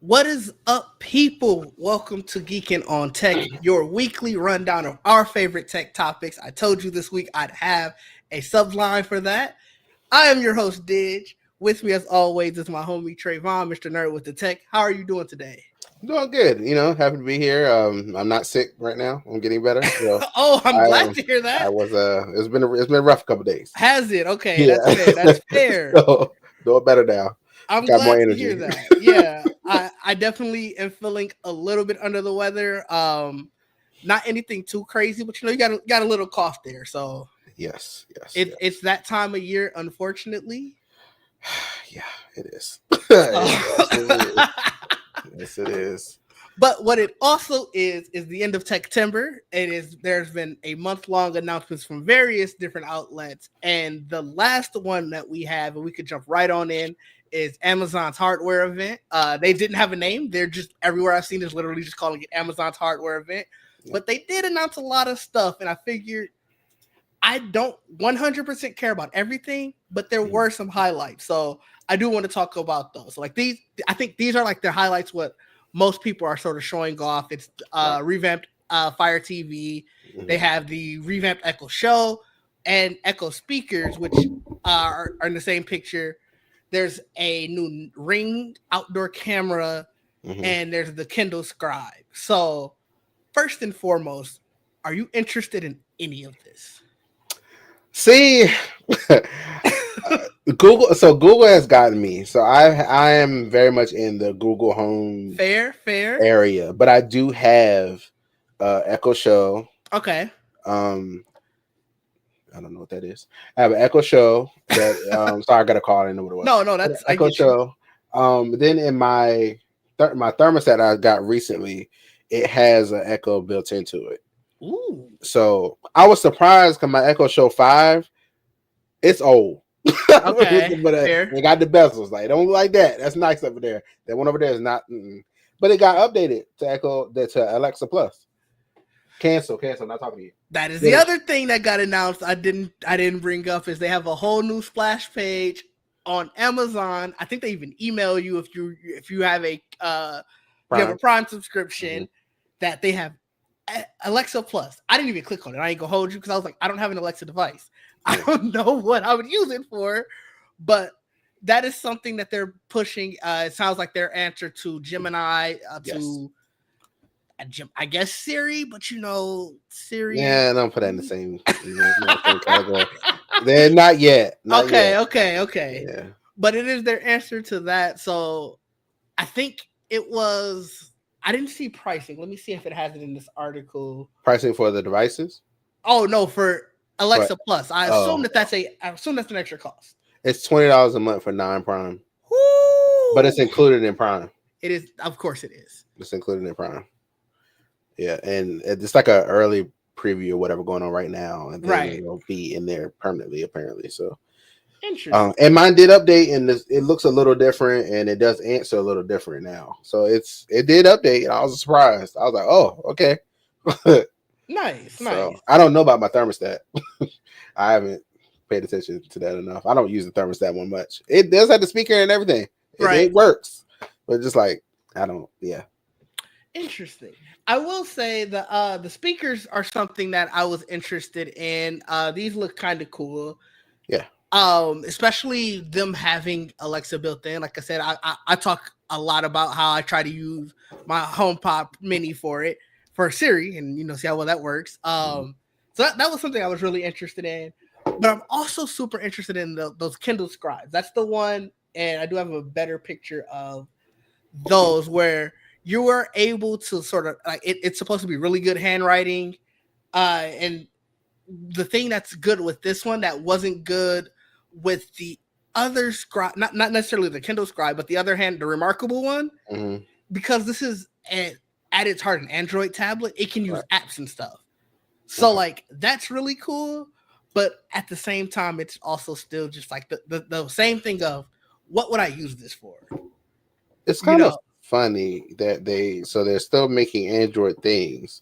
What is up, people? Welcome to Geekin On Tech, your weekly rundown of our favorite tech topics. I told you this week I'd have a subline for that. I am your host, Didge. With me, as always, is my homie Trayvon, Mr. Nerd with the Tech. How are you doing today? Doing good, happy to be here. I'm not sick right now. I'm getting better. So Oh, I'm I glad to hear I that. was it's been a rough couple days. Has it? Okay, that's Yeah. fair. That's fair. So doing better now. I'm Got more glad to hear energy. that. Yeah, I definitely am feeling a little bit under the weather. Not anything too crazy, but you got a little cough there. So Yes, yes, it's yes. that time of year, unfortunately. Yeah, it is. So, It absolutely is. Yes, it is. but what it also is the end of Techtember. There's been a month long announcements from various different outlets, and the last one that we have, and we could jump right on in, is Amazon's hardware event. They didn't have a name; they're just everywhere I've seen is literally just calling it Amazon's hardware event. Yeah. But they did announce a lot of stuff, and I figured I don't 100% care about everything, but there Mhm. were some highlights. So I do want to talk about those. Like these, I think these are like the highlights. What most people are sort of showing off. It's Right. revamped Fire TV. They Mhm. have the revamped Echo Show and Echo speakers, which are in the same picture. There's a new Ring outdoor camera, Mhm. and there's the Kindle Scribe. So first and foremost, are you interested in any of this? See, Google. So Google has gotten me. So I am very much in the Google Home Fair, fair. area, but I do have Echo Show. Okay. Um, I don't know what that is. I have an Echo Show that. Sorry, I got a call. I didn't know what it was. No, no, But an that's I Echo get you. Show. Then in my thermostat I got recently, it has an Echo built into it. Ooh. So I was surprised because my Echo Show 5, it's old. but Okay. Fair. they got the bezels. Like, don't like that. That's nice over there. That one over there is not. But it got updated to to Alexa Plus. Cancel. Not talking to you. That is the Finish. other thing that got announced. I didn't bring up is they have a whole new splash page on Amazon. I think they even email you if you have a Prime. Prime Mm-hmm. subscription that they have Alexa Plus. I didn't even click on it. I ain't gonna hold you because I was like, I don't have an Alexa device. I Yeah. don't know what I would use it for, but that is something that they're pushing. It sounds like their answer to Gemini, Yes. I guess Siri, but Siri. Yeah, don't put that in the same. Not the same category. They're not yet. Not Okay, yet. okay. Yeah. But it is their answer to that. So I think it was. I didn't see pricing. Let me see if it has it in this article. Pricing for the devices. Oh no, for For Alexa Plus. I assume oh, that's an extra cost. it's $20 a month for non-Prime, but it's Woo! included in Prime. It is, of course, it is. It's included in Prime. Yeah, and it's like a early preview or whatever going on right now, and then Right. it'll be in there permanently, apparently. So, Interesting. and mine did update, and it looks a little different, and it does answer a little different now. So it did update, and I was surprised. I was like, oh, okay. Nice, So nice. I don't know about my thermostat. I haven't paid attention to that enough. I don't use the thermostat one much. It does have the speaker and everything. Right. It works, but just like I don't. Yeah. Interesting. I will say the speakers are something that I was interested in. These look kind of cool. Yeah. Especially them having Alexa built in. Like I said, I talk a lot about how I try to use my HomePod Mini for Siri, and see how well that works. Mhm. So that was something I was really interested in. But I'm also super interested in those Kindle Scribes. That's the one, and I do have a better picture of those where you were able to sort of like it's supposed to be really good handwriting, and the thing that's good with this one that wasn't good with the other scribe, not necessarily the Kindle Scribe, but the other hand, the Remarkable one, Mhm. because this is at its heart an Android tablet, it can use Right. apps and stuff. So Okay. like that's really cool, but at the same time, it's also still just like the same thing of what would I use this for? It's You kind of know, funny that they're still making Android things,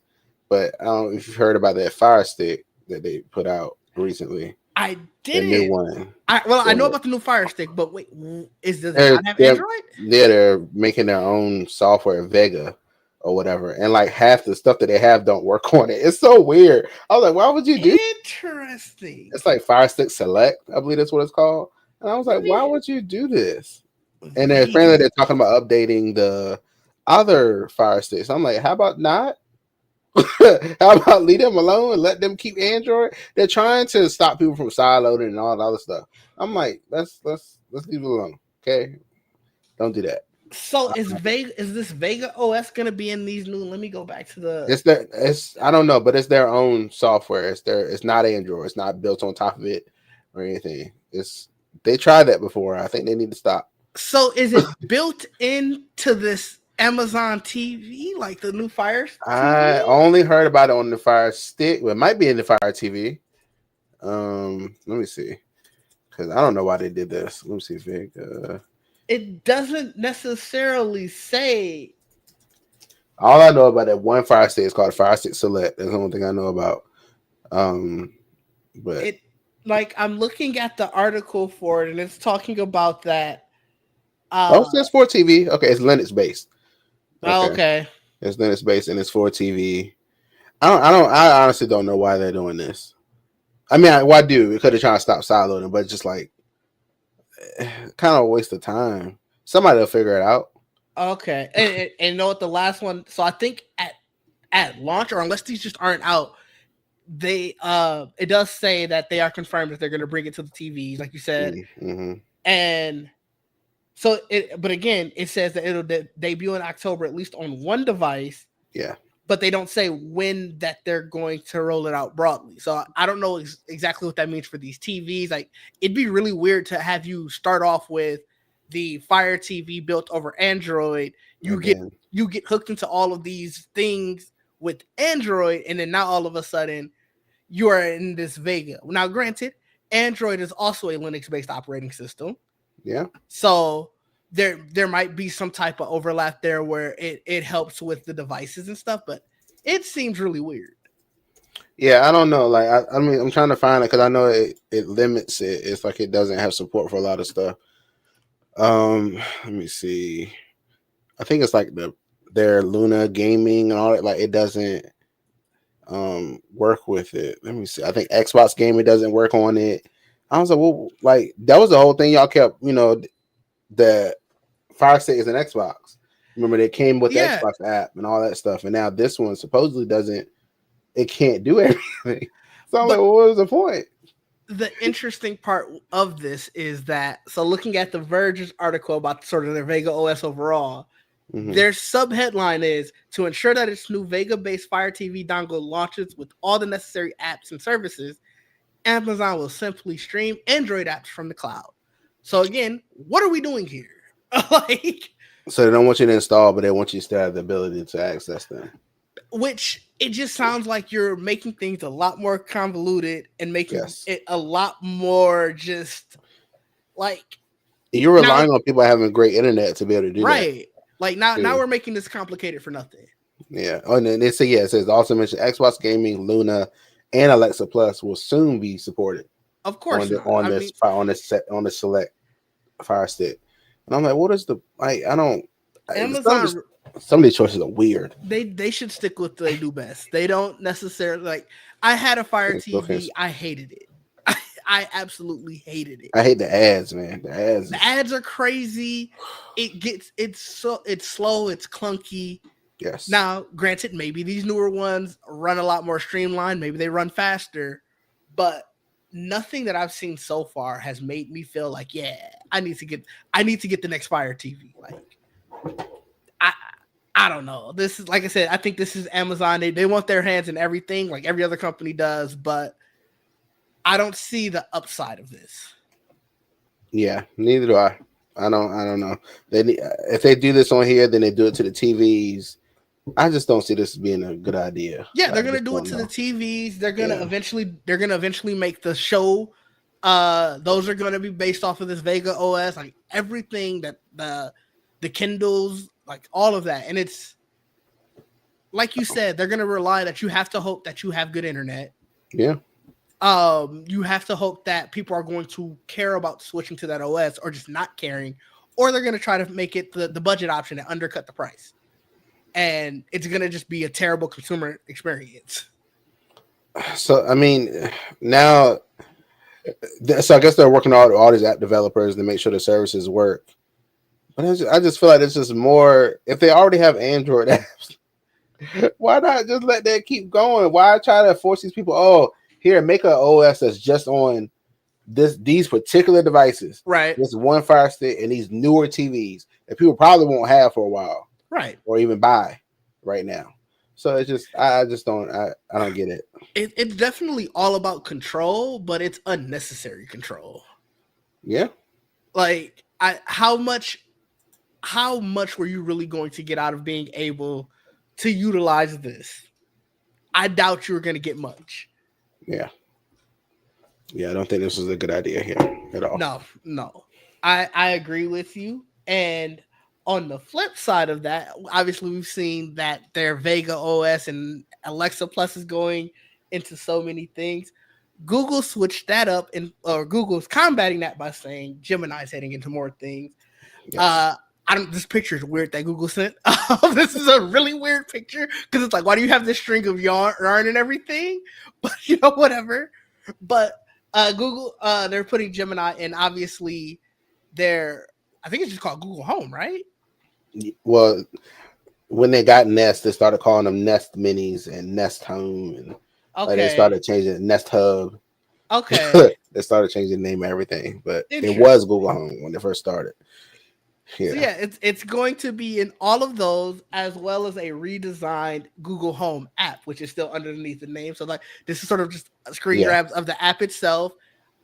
but I don't know if you've heard about that Fire Stick that they put out recently. I The new didn't. one. I know They're, about the new Fire Stick, but wait, does it they're, not have they're, Android? they're making their own software, Vega or whatever, and like half the stuff that they have don't work on it. It's so weird. I was like, why would you do? Interesting. It's like Fire Stick Select, I believe that's what it's called. And I was Let like, why me would you do this? And then apparently Vega. they're talking about updating the other Fire Sticks. I'm like, how about not? How about leave them alone and let them keep Android? They're trying to stop people from sideloading and all that other stuff. I'm like, let's leave it alone. Okay, don't do that. So is this Vega OS gonna be in these new? Let me go back to the. It's I don't know, but it's their own software. It's not Android. It's not built on top of it or anything. It's they tried that before. I think they need to stop. So is it built into this Amazon TV, like the new Fire I TV? only heard about it on the Fire Stick. Well, it might be in the Fire TV. Let me see, because I don't know why they did this. Let me see, Vic. It doesn't necessarily say All I know about that one Fire Stick is called Fire Stick Select. That's the only thing I know about. Um, but it. Like I'm looking at the article for it, and it's talking about that. oh, it's for TV. Okay, it's Linux based. Okay, Okay. it's Linux based and it's for TV. I honestly don't know why they're doing this. I mean, why do? Because they're trying to stop sideloading, but it's just like kind of a waste of time. Somebody will figure it out. Okay. And you know what the last one? So I think at launch, or unless these just aren't out, they it does say that they are confirmed that they're going to bring it to the TVs, like you said, Mm-hmm. and so it. But again, it says that it'll debut in October, at least on one device. Yeah. But they don't say when that they're going to roll it out broadly. So I don't know exactly what that means for these TVs. Like it'd be really weird to have you start off with the Fire TV built over Android. And then You get hooked into all of these things with Android, and then now all of a sudden you are in this Vega. Now, granted, Android is also a Linux-based operating system, yeah. so there might be some type of overlap there where it helps with the devices and stuff, but it seems really weird. Yeah, I don't know. Like, I mean, I'm trying to find it because I know it limits it. It's like it doesn't have support for a lot of stuff. Let me see. I think it's like their Luna gaming and all that. Like, it doesn't work with it. Let me see. I think Xbox gaming doesn't work on it. I was like, well, like that was the whole thing y'all kept. The Fire Stick is an Xbox. Remember, they came with the Yeah, Xbox app and all that stuff, and now this one supposedly doesn't. It can't do everything. So I'm like, but well, what was the point? the interesting part of this is that, so looking at the Verge's article about sort of their Vega OS overall, Mm-hmm. their sub headline is to ensure that its new Vega based Fire TV dongle launches with all the necessary apps and services, Amazon will simply stream Android apps from the cloud. So again, what are we doing here? Like, So they don't want you to install, but they want you to still have the ability to access them. which it just sounds like you're making things a lot more convoluted and making Yes, it a lot more just like you're now, relying on people having great internet to be able to do that right? Like now too. we're making this complicated for nothing. Yeah. Oh, and then it says also mentioned Xbox Gaming, Luna, and Alexa Plus will soon be supported Of course not. on I this mean, on the select Fire Stick. And I'm like, what is the like? I don't. Amazon, Some of these choices are weird. they should stick with what they do best. They don't necessarily like. I had a Fire Okay. TV. I hated it. I absolutely hated it. I hate the ads, man. The ads are crazy. It's slow, it's clunky. Yes. Now, granted, maybe these newer ones run a lot more streamlined, maybe they run faster, but nothing that I've seen so far has made me feel like, yeah, I need to get the next Fire TV. Like I I don't know. This is, like I said, I think this is Amazon. They want their hands in everything like every other company does, but I don't see the upside of this. Yeah, neither do I. I don't know. If they do this on here, then they do it to the TVs. I just don't see this being a good idea. Yeah, they're I gonna just do it don't to the know. TVs. Yeah. They're gonna eventually make the show. Those are gonna be based off of this Vega OS, like everything that the Kindles, like all of that. And it's like you said, they're gonna rely that you have to hope that you have good internet. Yeah. you have to hope that people are going to care about switching to that OS or just not caring, or they're going to try to make it the budget option and undercut the price. And it's going to just be a terrible consumer experience. So, I mean, now, so I guess they're working on all these app developers to make sure the services work. But I just feel like it's just more, if they already have Android apps, why not just let that keep going? Why try to force these people, oh, here, make an OS that's just on these particular devices, right? This one Fire Stick and these newer TVs that people probably won't have for a while, right? Or even buy right now. So it's just I just don't get it. It's definitely all about control, but it's unnecessary control. Yeah, like how much were you really going to get out of being able to utilize this? I doubt you were going to get much. Yeah, I don't think this was a good idea here at all. No, I agree with you. And on the flip side of that, obviously we've seen that their Vega OS and Alexa Plus is going into so many things. Google switched that up, or Google's combating that by saying Gemini's heading into more things. Yes. This picture is weird that Google sent. This is a really weird picture because it's like, why do you have this string of yarn and everything? But whatever. But Google, they're putting Gemini, and obviously I think it's just called Google Home, right? Well, when they got Nest, they started calling them Nest Minis and Nest Home, and they started changing it, Nest Hub. Okay. They started changing the name of everything, but it was Google Home when they first started. Yeah. So yeah, it's going to be in all of those, as well as a redesigned Google Home app, which is still underneath the name. So like, this is sort of just screen grabs of the app itself.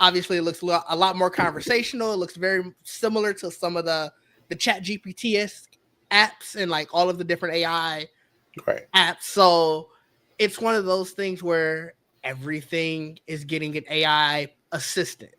Obviously, it looks a lot more conversational. It looks very similar to some of the Chat GPT apps and like all of the different AI apps. So it's one of those things where everything is getting an AI assistant,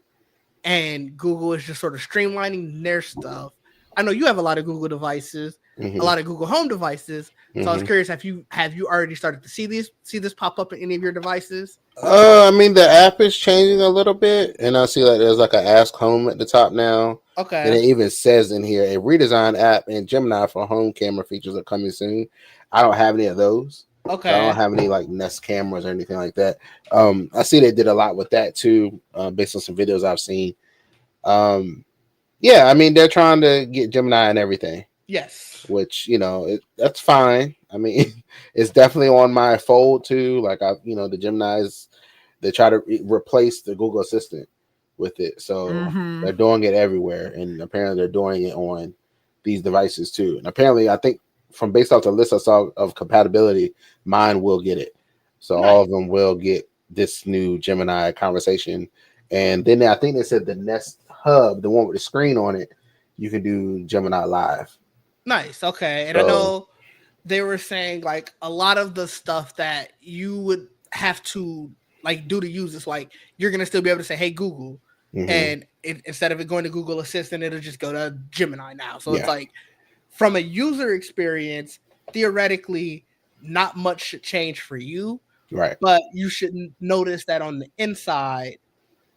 and Google is just sort of streamlining their stuff. I know you have a lot of Google devices, a lot of Google Home devices. So I was curious, have you already started to see this pop up in any of your devices? I mean, the app is changing a little bit, and I see like there's like an Ask Home at the top now. Okay. And it even says in here a redesigned app and Gemini for home camera features are coming soon. I don't have any of those. Okay. So I don't have any like Nest cameras or anything like that. I see they did a lot with that too, based on some videos I've seen. Yeah, I mean, they're trying to get Gemini and everything. Yes. Which, that's fine. I mean, it's definitely on my fold too. Like, the Gemini's, they try to replace the Google Assistant with it. So they're doing it everywhere. And apparently they're doing it on these devices too. And apparently, I think from based off the list I saw of compatibility, mine will get it. So all of them will get this new Gemini conversation. And then I think they said the Nest Hub, the one with the screen on it, you can do Gemini Live. Nice. Okay. And I know they were saying like a lot of the stuff that you would have to like do to use this, like you're going to still be able to say, hey, Google. And instead of it going to Google Assistant, it'll just go to Gemini now. So it's like from a user experience, theoretically, not much should change for you. Right. But you should notice that on the inside,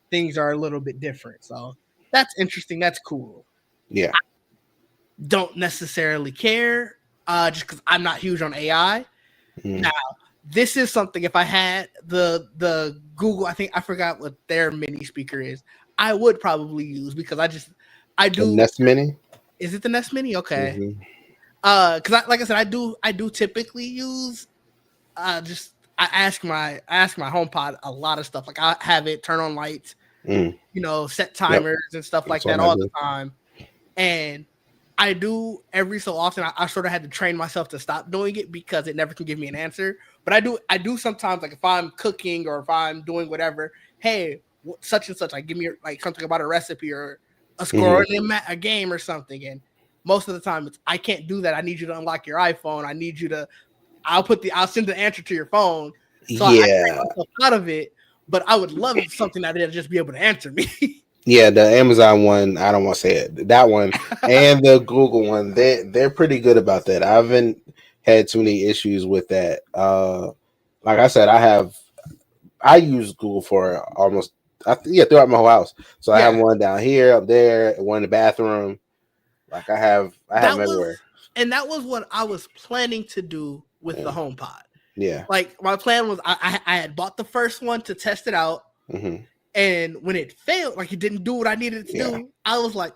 things are a little bit different. So that's interesting. That's cool. Yeah. I don't necessarily care just because I'm not huge on AI. Now, this is something, if I had the Google, I forgot what their mini speaker is, I would probably use because I do. The Nest Mini? Is it the Nest Mini? Okay. Because like I said, I do typically use I ask my HomePod a lot of stuff. Like I have it turn on lights, set timers and stuff like that all the time. And I do every so often. I sort of had to train myself to stop doing it because it never can give me an answer. But I do sometimes, like if I'm cooking or if I'm doing whatever, hey, such and such, like give me like something about a recipe or a score in a game or something. And most of the time it's, I can't do that. I need you to unlock your iPhone. I need you to, I'll send the answer to your phone. So I take myself out of it, but I would love something that it'll just be able to answer me. Yeah, the Amazon one, I don't want to say it. That one and the Google one, they're pretty good about that. I haven't had too many issues with that. Like I said, I have I use Google for almost throughout my whole house. So I have Yeah, one down here, up there, one in the bathroom. Like I have that them everywhere. was that was what I was planning to do with the Yeah. HomePod. Yeah. Like my plan was, I had bought the first one to test it out, Hmm. and when it failed, like it didn't do what I needed it to Yeah. do, I was like,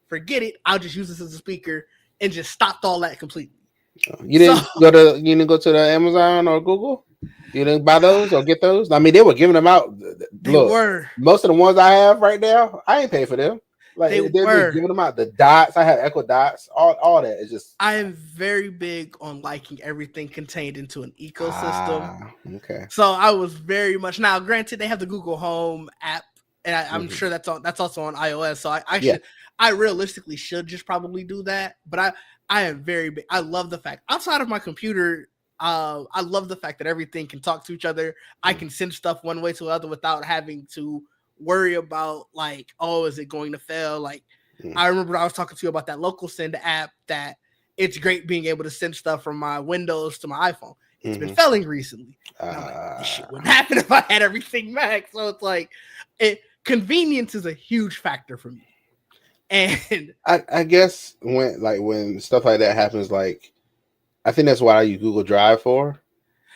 forget it. I'll just use this as a speaker, and just stopped all that completely. So You didn't go to the Amazon or Google? You didn't buy those or get those? I mean, they were giving them out. they Look, were, most of the ones I have right now, I ain't paid for them. Like they they're just were. giving them out. The dots, I have Echo Dots, all that. It's just I am very big on liking everything contained into an ecosystem. okay. So I was very much, now. Granted, they have the Google Home app, and I'm Hmm. sure that's also on iOS. So Yeah. I realistically should just probably do that. But I am very big. I love the fact, outside of my computer, I love the fact that everything can talk to each other. I Mm. can send stuff one way to the other without having to worry about, like, oh, is it going to fail? Like, Mm. I remember I was talking to you about that local send app, that it's great being able to send stuff from my Windows to my iPhone. It's been Hmm. failing recently. And I'm like, this shit wouldn't happen if I had everything Mac. So it's like, convenience is a huge factor for me. And I guess when stuff like that happens, like I think that's what I use Google Drive for.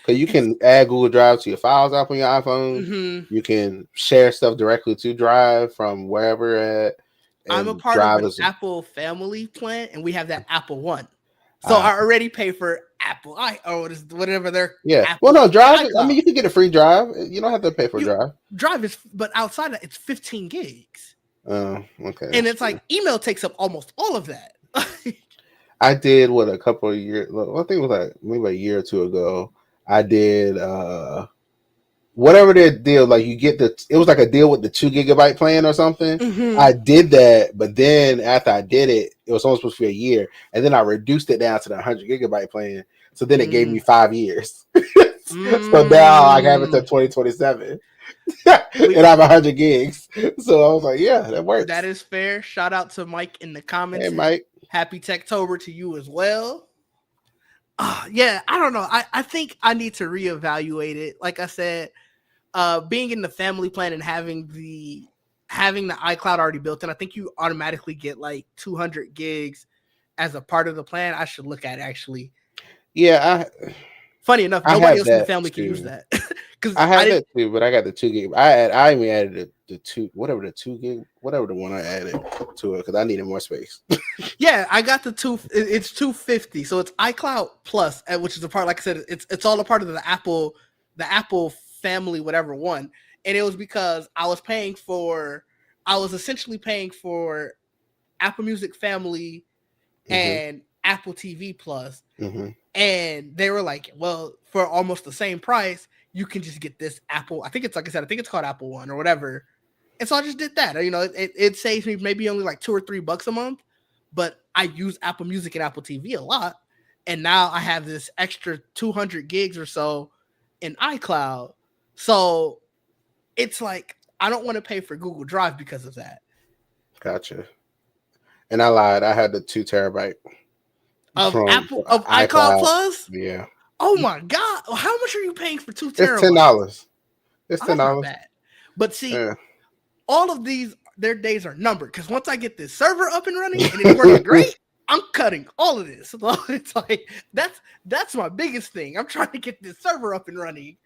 Because you it's can add Google Drive to your files app on your iPhone. mhm. You can share stuff directly to Drive from wherever at, I'm a and part of Drive an is Apple family plan, and we have that Apple One. So I already pay for Apple or whatever their yeah. Well, Apple no, Drive. I mean, iCloud. you can get a free Drive. You don't have to pay for You Drive. Drive is, but outside of it's 15 gigs, Oh, okay, and that's it's true. like email takes up almost all of that. I did what a couple of years. Well, I think it was like maybe a year or two ago. I did whatever their deal, like you get it was like a deal with the 2 GB plan or something. Hmm. I did that, but then after I did it, it was only supposed to be a year, and then I reduced it down to the 100 GB plan. So then it gave me Mm. 5 years. So now I have it to Mm. 2027, We and I have 100 gigs. So I was like, yeah, that That works. is fair. Shout out to Mike in the Hey, comments, and Mike. happy Techtober to you as well. Yeah, I don't know. I think I need to reevaluate it. Like I said, being in the family plan and having the iCloud already built in, I think you automatically get like 200 gigs as a part of the plan. I should look at it, actually. Yeah, Funny enough, I nobody have else in the that family can use too. that because I I have didn't. that too, but I got the 2 gig. I even added the two, whatever the 2 gig, whatever the one I added to it, because I needed more space. Yeah, I got the two. It's 250, so it's iCloud Plus, which is a part. Like I said, it's all a part of the Apple family, whatever one. And it was because I was essentially paying for Apple Music Family Hmm. and Apple TV Plus, Hmm. and they were like, well, for almost the same price, you can just get this Apple. I think it's, like I said, I think it's called Apple One or whatever. And so I just did that. You know, it saves me maybe only like $2 or $3 a month, but I use Apple Music and Apple TV a lot. And now I have this extra 200 gigs or so in iCloud. So it's like, I don't want to pay for Google Drive because of that. Gotcha. And I lied. I had the 2 TB from Of iCloud iCloud. Plus. Yeah, Oh my God. How much are you paying for two it's ten terabytes? dollars. It's Oh, ten that's not dollars. bad. But see, Yeah. all of these, their days are numbered, because once I get this server up and running and it's working great, I'm cutting all of this. So it's like that's my biggest thing. I'm trying to get this server up and running.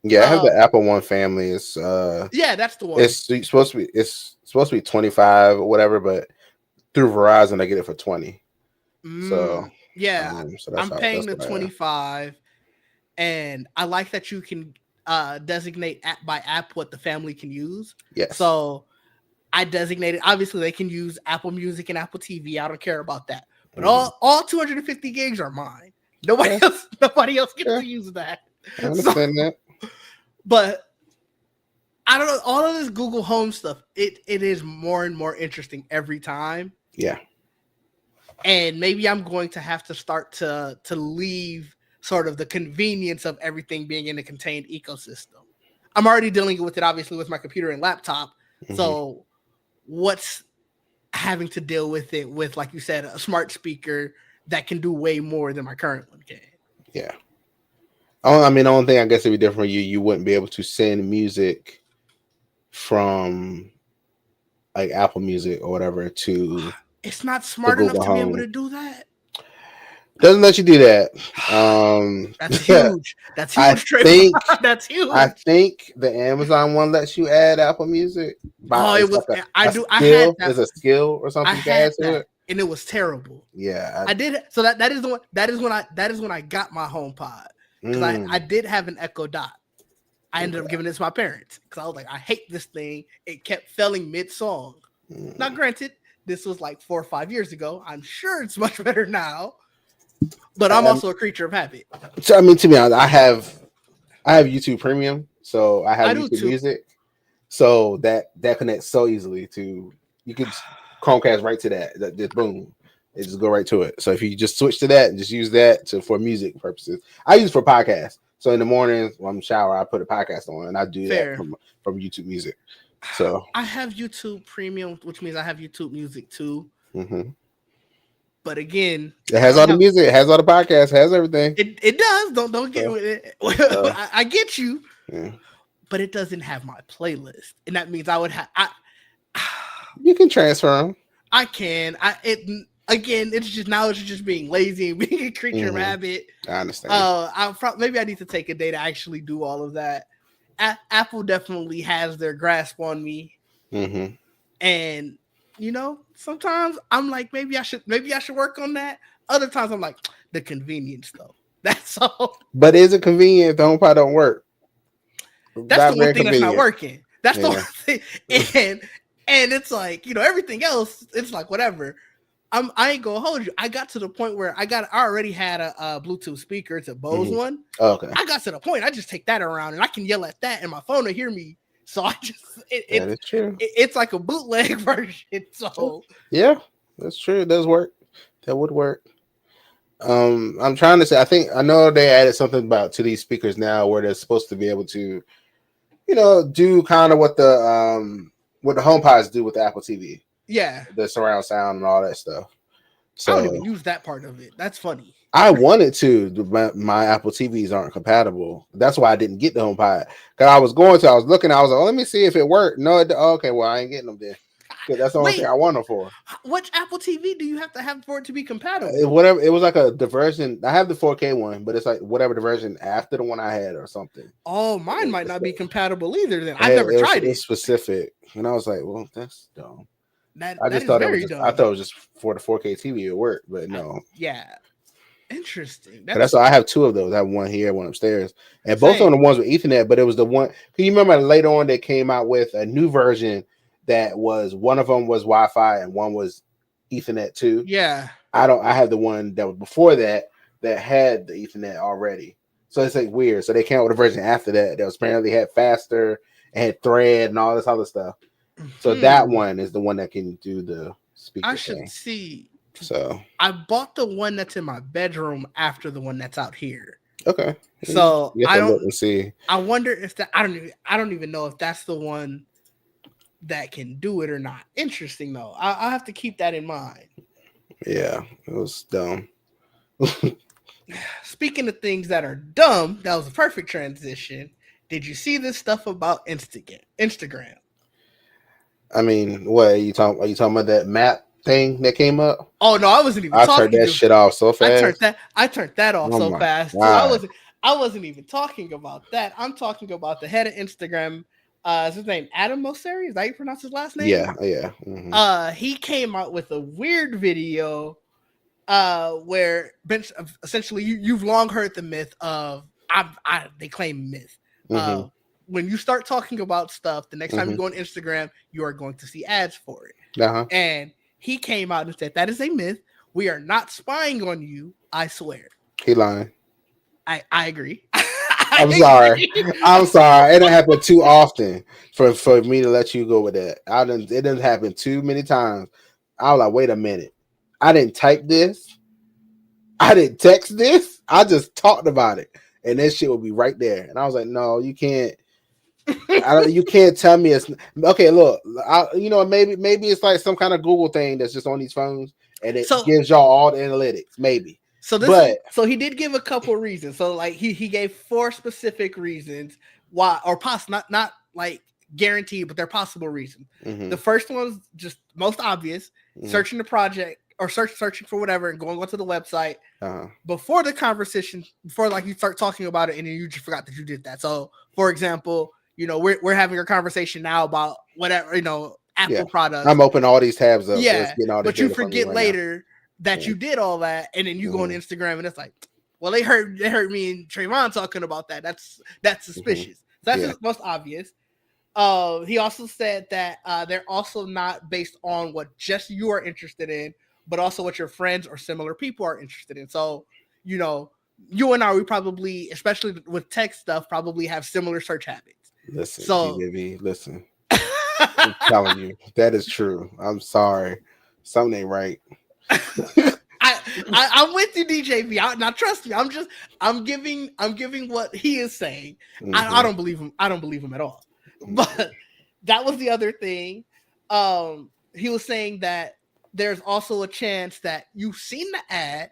Yeah, I have Uh the Apple One family. yeah, that's the one. It's supposed to be 25 or whatever, but through Verizon I get it for 20. So Yeah, so I'm paying that's the what I have. 25, and I like that you can designate app by app what the family can use. Yes. So I designated, obviously they can use Apple Music and Apple TV. I don't care about that. But Hmm. all 250 gigs are mine. Okay. Nobody else gets Yeah, to use that. I So, understand that. but I don't know, all of this Google Home stuff, it is more and more interesting every time. Yeah. And maybe I'm going to have to start to leave sort of the convenience of everything being in a contained ecosystem. I'm already dealing with it obviously with my computer and laptop. Hmm. So what's having to deal with it with, like you said, a smart speaker that can do way more than my current one can. Yeah. I mean, the only thing I guess it'd be different for you. You wouldn't be able to send music from like Apple Music or whatever to It's not the smart enough Google to be able Home. to do that. Doesn't let you do that. That's huge. That's I huge, Trayvon. think That's I huge. think the Amazon one lets you add Apple Music. But Oh, it it's was. like I a do. I had skill. that. It's a skill or I something you can had add to that, it. and it was terrible. Yeah. I did. So that is the one. That is when I got my HomePod, because I did have an Echo Dot. I ended up giving it to my parents because I was like, I hate this thing. It kept failing mid song. Now, granted, this was like 4 or 5 years ago. I'm sure it's much better now, but I'm Um, also a creature of habit. so I mean, to be honest, I have YouTube Premium, so I have I do YouTube too. Music, so that connects so easily to you could Chromecast right to that just boom, it just go right to it. So if you just switch to that and just use that for music purposes, I use it for podcasts. So in the mornings when I'm shower, I put a podcast on and I do that Fair. from YouTube Music. So I have YouTube Premium, which means I have YouTube Music too. mhm. But again, It I has don't all the have. music, it has all the podcasts, has everything. It does. Don't get So, with it. so I get you, yeah. but it doesn't have my playlist, and that means I would have. You can transfer them. I can. Again. It's just now. It's just being lazy and being a creature of habit. I understand. Maybe I need to take a day to actually do all of that. Apple definitely has their grasp on me, Mm-hmm. and sometimes I'm like, maybe I should work on that. Other times I'm like, the convenience though. That's all. But is it convenient if the HomePod don't work? That's the Not one very thing that's not convenient. working. That's the Yeah. one thing. And it's like, everything else, it's like whatever. I ain't gonna hold you. I got to the point where I already had a Bluetooth speaker. It's a Bose Mm-hmm. one. Oh, okay. I got to the point I just take that around and I can yell at that and my phone will hear me. So I just That is true. it's like a bootleg version. So Yeah, that's true. It does work. That would work. I'm trying to say. I know they added something about to these speakers now where they're supposed to be able to, do kind of what the HomePods do with the Apple TV, yeah, the surround sound and all that stuff. I don't So even use that part of it. That's funny. I wanted to. My Apple TVs aren't compatible. That's why I didn't get the HomePod. Because I was looking. I was like, let me see if it worked. No, okay. Well, I ain't getting them then. Because that's the only thing Wait, I want them for. which Apple TV do you have to have for it to be compatible? Whatever. It was like a diversion. I have the 4K one, but it's like whatever the version after the one I had or something. Oh, mine might not be compatible either. Then I've It, never it was tried it it. was specific, and I was like, well, that's dumb. I That just is thought it was very just. I dumb. thought it was just for the 4K TV it worked, but no. Yeah, interesting. That's why I have two of those. I have one here, one upstairs, and both Same. of them the ones with Ethernet. But it was the one. Can you remember later on they came out with a new version that was one of them was Wi-Fi and one was Ethernet too. Yeah. I had the one that was before that had the Ethernet already. So it's like weird. So they came out with a version after that was apparently had faster and had thread and all this other stuff. So that one is the one that can do the speaker I should thing. see. So I bought the one that's in my bedroom after the one that's out here. okay. So you have to look and see. I wonder if that. I don't even know if that's the one that can do it or not. Interesting though. I'll have to keep that in mind. Yeah, it was dumb. Speaking of things that are dumb, that was a perfect transition. Did you see this stuff about Instagram? I mean, what are you talking? Are you talking about that map thing that came up? Oh no, I wasn't even I talking. turned that shit off so fast. I turned that off Oh so my fast too. God. I wasn't even talking about that. I'm talking about the head of Instagram. Is his name Adam Mosseri? Is that how you pronounce his last name? Yeah. Mm-hmm. He came out with a weird video where essentially you've long heard the myth of they claim myth. Mm-hmm. When you start talking about stuff, the next time Mm-hmm. you go on Instagram, you are going to see ads for it. Uh-huh. And he came out and said, that is a myth. We are not spying on you. I swear. He lying. I agree. I'm sorry. I'm sorry. It don't happen too often for me to let you go with that. It doesn't happen too many times. I was like, wait a minute. I didn't type this. I didn't text this. I just talked about it. And that shit will be right there. And I was like, no, you can't. You can't tell me it's okay. Look, maybe it's like some kind of Google thing that's just on these phones, and it gives y'all all the analytics. Maybe So this is so he did give a couple reasons. So like he gave 4 specific reasons why, or not like guaranteed, but they're possible reasons. Mm-hmm. The first one's just most obvious: searching the project or searching for whatever and going onto the website before the conversation, before like you start talking about it, and then you just forgot that you did that. So, for example, we're having a conversation now about whatever Apple products. I'm opening all these tabs up. Yeah, so all this but you forget later that you did all that, and then you go on Instagram, and it's like, well, they heard me and Trayvon talking about that. That's suspicious. So that's the most obvious. He also said that they're also not based on what just you are interested in, but also what your friends or similar people are interested in. So, you and I, we probably, especially with tech stuff, probably have similar search habits. Listen, GBB, listen. I'm telling you, that is true. I'm sorry. Something ain't right. I'm with you, DJB. Now trust me, I'm giving what he is saying. I don't believe him. I don't believe him at all. But that was the other thing. He was saying that there's also a chance that you've seen the ad,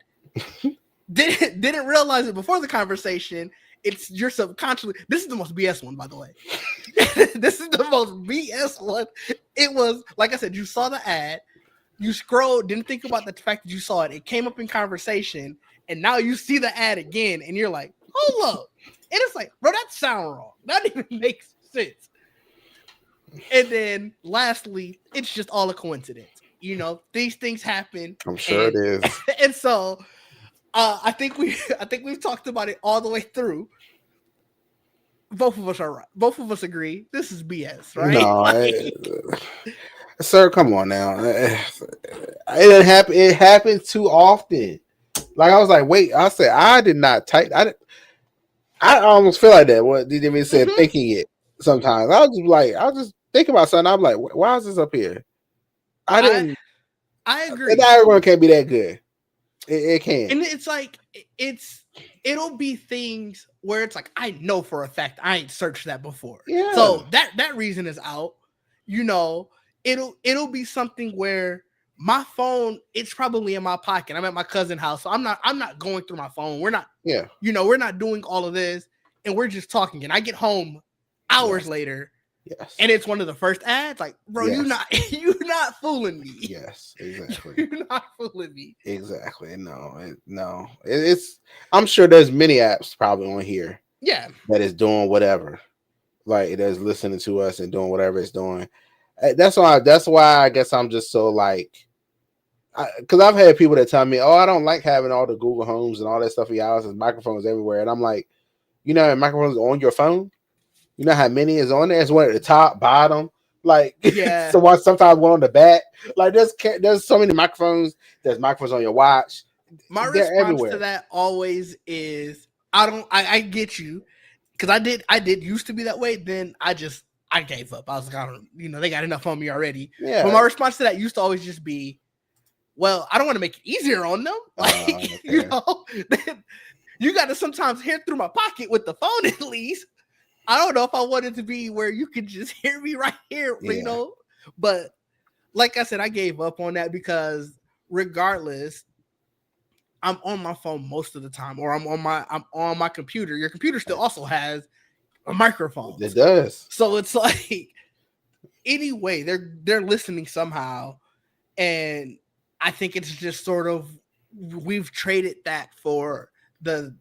didn't realize it before the conversation. It's your subconsciously. This is the most BS one, by the way. This is the most BS one. It was, like I said, you saw the ad, you scrolled, didn't think about the fact that you saw it. It came up in conversation, and now you see the ad again, and you're like, hold up. And it's like, bro, that sound wrong. That even makes sense. And then lastly, it's just all a coincidence. These things happen. I'm sure it is. And so I think we've talked about it all the way through. Both of us are right. Both of us agree. This is BS, right? No, sir, come on now. It didn't happen. It happens too often. Like I was like, wait. I said I did not type. I almost feel like that. What did you say? Thinking it sometimes. I'll just think about something. I'm like, why is this up here? I agree. Not everyone can't be that good. It can't. And it's like it'll be things where it's like, I know for a fact I ain't searched that before. Yeah. So that reason is out. It'll be something where my phone, it's probably in my pocket. I'm at my cousin's house, so I'm not going through my phone. We're not. Yeah. We're not doing all of this, and we're just talking. And I get home hours later. Yes. And it's one of the first ads. Like, bro, you're not fooling me. Yes, exactly. You're not fooling me. Exactly. No. It's. I'm sure there's many apps probably on here. Yeah. That is doing whatever, like that's listening to us and doing whatever it's doing. That's why I guess I'm just so like, because I've had people that tell me, oh, I don't like having all the Google Homes and all that stuff in your house and microphones everywhere, and I'm like, microphones on your phone. You know how many is on there? It's one at the top, bottom. Like, yeah. So sometimes one on the back. Like, there's so many microphones. There's microphones on your watch. My response to that always is, I get you, because I did used to be that way. Then I gave up. I was like, they got enough on me already. Yeah. But my response to that used to always just be, well, I don't want to make it easier on them. Like, okay. You got to sometimes hear through my pocket with the phone at least. I don't know if I want it to be where you can just hear me right here, but like I said, I gave up on that because regardless, I'm on my phone most of the time, or I'm on my computer. Your computer still also has a microphone. It does. So it's like, anyway, they're listening somehow. And I think it's just sort of, we've traded that for the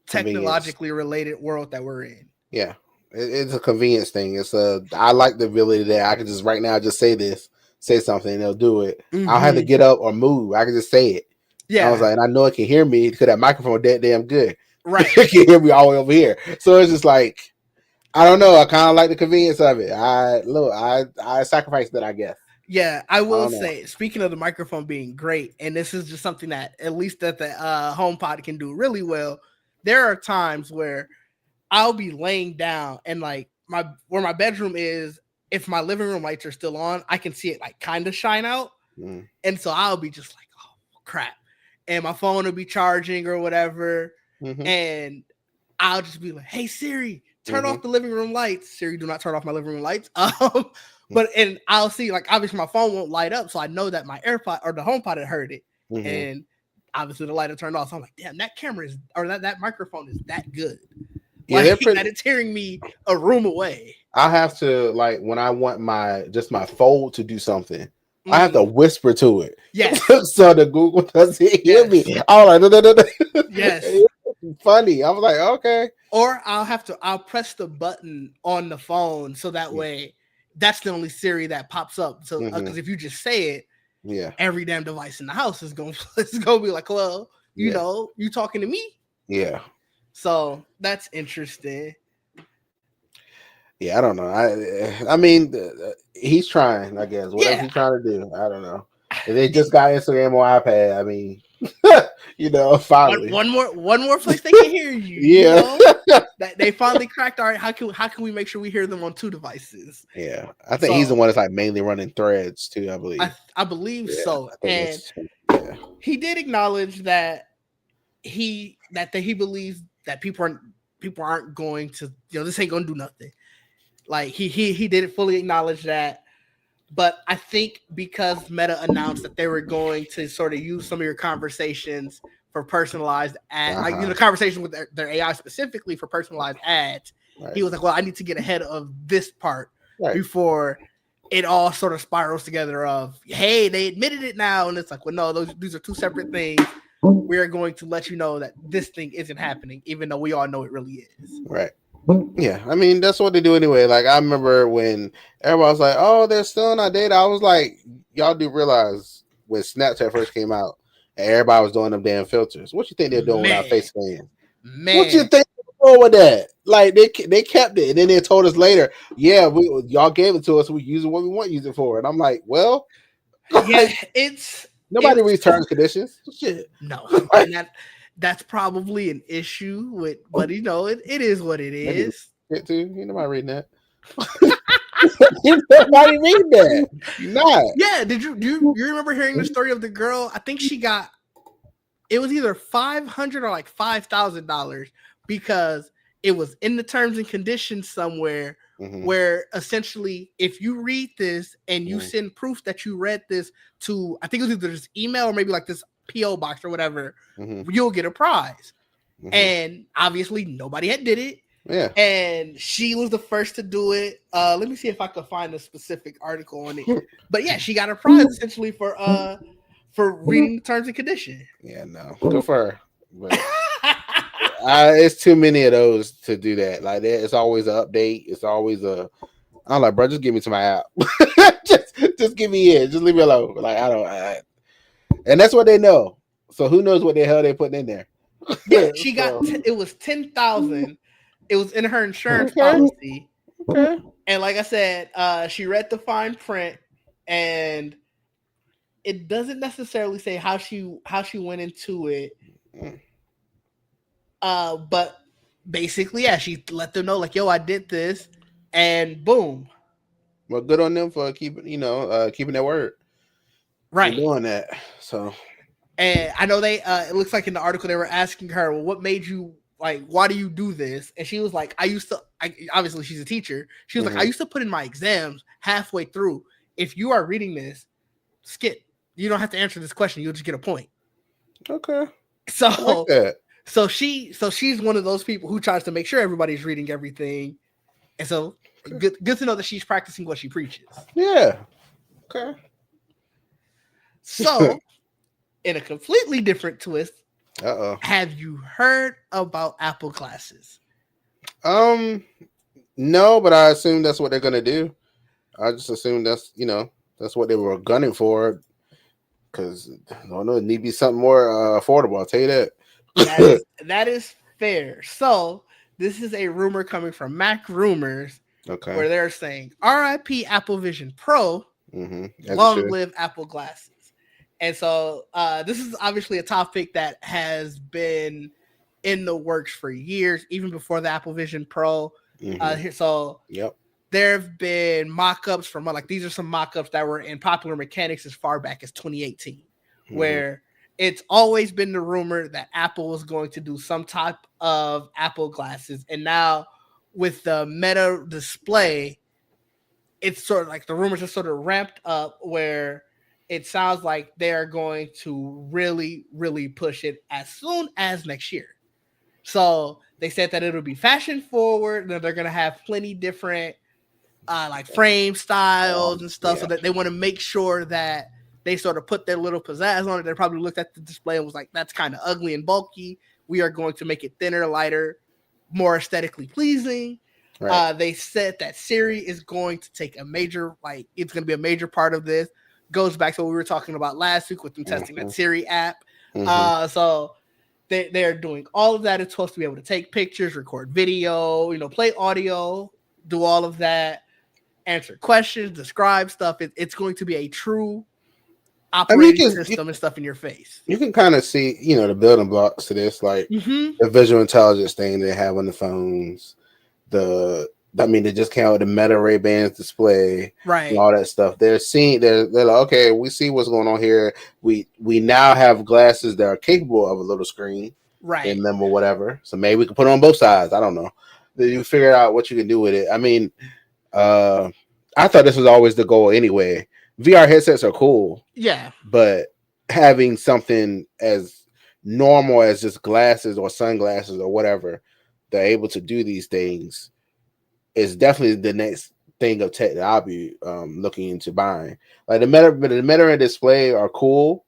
technologically related world that we're in. Yeah. It's a convenience thing. I like the ability that I can just right now just say something and they'll do it. Mm-hmm. I don't have to get up or move. I can just say it. Yeah. I was like, and I know it can hear me because that microphone that damn good. Right. It can hear me all the way over here. So it's just like, I don't know. I kind of like the convenience of it. I sacrificed that, I guess. Yeah, I will say, speaking of the microphone being great, and this is just something that at least that the HomePod can do really well. There are times where I'll be laying down and like where my bedroom is, if my living room lights are still on, I can see it like kind of shine out. Mm. And so I'll be just like, oh crap. And my phone will be charging or whatever. Mm-hmm. And I'll just be like, hey Siri, turn off the living room lights. Siri, do not turn off my living room lights. And I'll see, like, obviously my phone won't light up. So I know that my AirPod or the HomePod had heard it. Mm-hmm. And obviously the light had turned off. So I'm like, damn, that camera is, or that microphone is that good. Yeah, Like they're pretty. that it's hearing me a room away. I have to like when I want my fold to do something, I have to Mm. whisper to it Yes. so the Google doesn't hear me. Yes. I was like, no, no, no, no. Yes. Funny. I was like, okay. Or I'll press the button on the phone so that way that's the only Siri that pops up. So because if you just say it, Yeah. every damn device in the house is gonna it's gonna be like, well, you Yeah. know, you talking to me. Yeah. So that's interesting. Yeah, I don't know. I mean, he's trying. I guess whatever Yeah. he's trying to do. I don't know. And they just got Instagram or iPad. I mean, you know, finally. One more place they can hear you. Yeah. You know? That they finally cracked. All right, how can we make sure we hear them on two devices? Yeah, I think he's the one that's like mainly running threads too. I believe. I believe so. I think And he did acknowledge that he believes that people aren't going to, you know, this ain't gonna do nothing. Like he did fully acknowledge that. But I think because Meta announced that they were going to sort of use some of your conversations for personalized ads, like, you know, conversation with their AI specifically for personalized ads, he was like, well, I need to get ahead of this part before it all sort of spirals together of, hey, they admitted it now. And it's like, well, no, these are two separate things. We're going to let you know that this thing isn't happening, even though we all know it really is. Right. Yeah, I mean that's what they do anyway. Like I remember when everybody was like, "Oh, they're still in our data." I was like, "Y'all do realize when Snapchat first came out, and everybody was doing them damn filters? What you think they're doing without face scan? What you think they're doing with that? Like they kept it, and then they told us later, "Yeah, y'all gave it to us. We use it what we want to use it for." And I'm like, "Well, yeah, nobody reads terms and conditions. Shit, no." And that's probably an issue with, but you know, it is what it is. It too. Ain't nobody reading that. Nobody read that. Not. Yeah. Did you remember hearing the story of the girl? I think she got, it was either $500 or like $5,000 because it was in the terms and conditions somewhere where essentially if you read this and you send proof that you read this to, I think it was either this email or maybe like this PO box or whatever, you'll get a prize. And obviously nobody had did it. Yeah. And she was the first to do it. Let me see if I can find a specific article on it. But yeah, she got a prize essentially for reading the terms and conditions. Yeah, no. Good for her. But it's too many of those to do that. Like it's always an update. It's always I'm like, bro, just give me to my app. just give me in. Just leave me alone. Like and that's what they know. So who knows what the hell they're putting in there? Yeah, she got it was 10,000. It was in her insurance policy. Okay. And like I said, she read the fine print, and it doesn't necessarily say how she went into it. But basically, yeah, she let them know, like, yo, I did this, and boom. Well, good on them for keeping their word. Right. For doing that. So, and I know they it looks like in the article they were asking her, well, what made you, like, why do you do this? And she was like, obviously she's a teacher. She was like, I used to put in my exams halfway through. If you are reading this, skip. You don't have to answer this question. You'll just get a point. Okay. So, like that. so she's one of those people who tries to make sure everybody's reading everything. And so good to know that she's practicing what she preaches. Yeah. Okay. So, in a completely different twist, have you heard about Apple glasses? No, but I assume that's what they're gonna do. I just assume that's what they were gunning for. Because I don't know, it need to be something more affordable. I'll tell you that. That is fair. So this is a rumor coming from Mac Rumors, where they're saying RIP Apple Vision Pro, long live Apple glasses. And so this is obviously a topic that has been in the works for years, even before the Apple Vision Pro. There have been mock-ups from, like, these are some mock-ups that were in Popular Mechanics as far back as 2018, where it's always been the rumor that Apple was going to do some type of Apple glasses. And now with the Meta display, it's sort of like the rumors are sort of ramped up where it sounds like they're going to really, really push it as soon as next year. So they said that it'll be fashion forward, that they're gonna have plenty different like frame styles and stuff, so Yeah. that they want to make sure that they sort of put their little pizzazz on it. They probably looked at the display and was like, "That's kind of ugly and bulky. We are going to make it thinner, lighter, more aesthetically pleasing." Right. They said that Siri is going to take a major, like, it's going to be a major part of this. Goes back to what we were talking about last week with them testing that Siri app. So they're doing all of that. It's supposed to be able to take pictures, record video, play audio, do all of that, answer questions, describe stuff. It's going to be a true operating system and stuff in your face. You can kind of see, the building blocks to this, like the visual intelligence thing they have on the phones. They just came out with the Meta Ray Bans display, right? And all that stuff. They're like, okay, we see what's going on here. We now have glasses that are capable of a little screen, right, in them or whatever. So maybe we can put it on both sides. I don't know. Then you figure out what you can do with it. I mean, I thought this was always the goal anyway. VR headsets are cool, yeah, but having something as normal as just glasses or sunglasses or whatever, they're able to do these things, is definitely the next thing of tech that I'll be looking into buying. Like the Meta display are cool.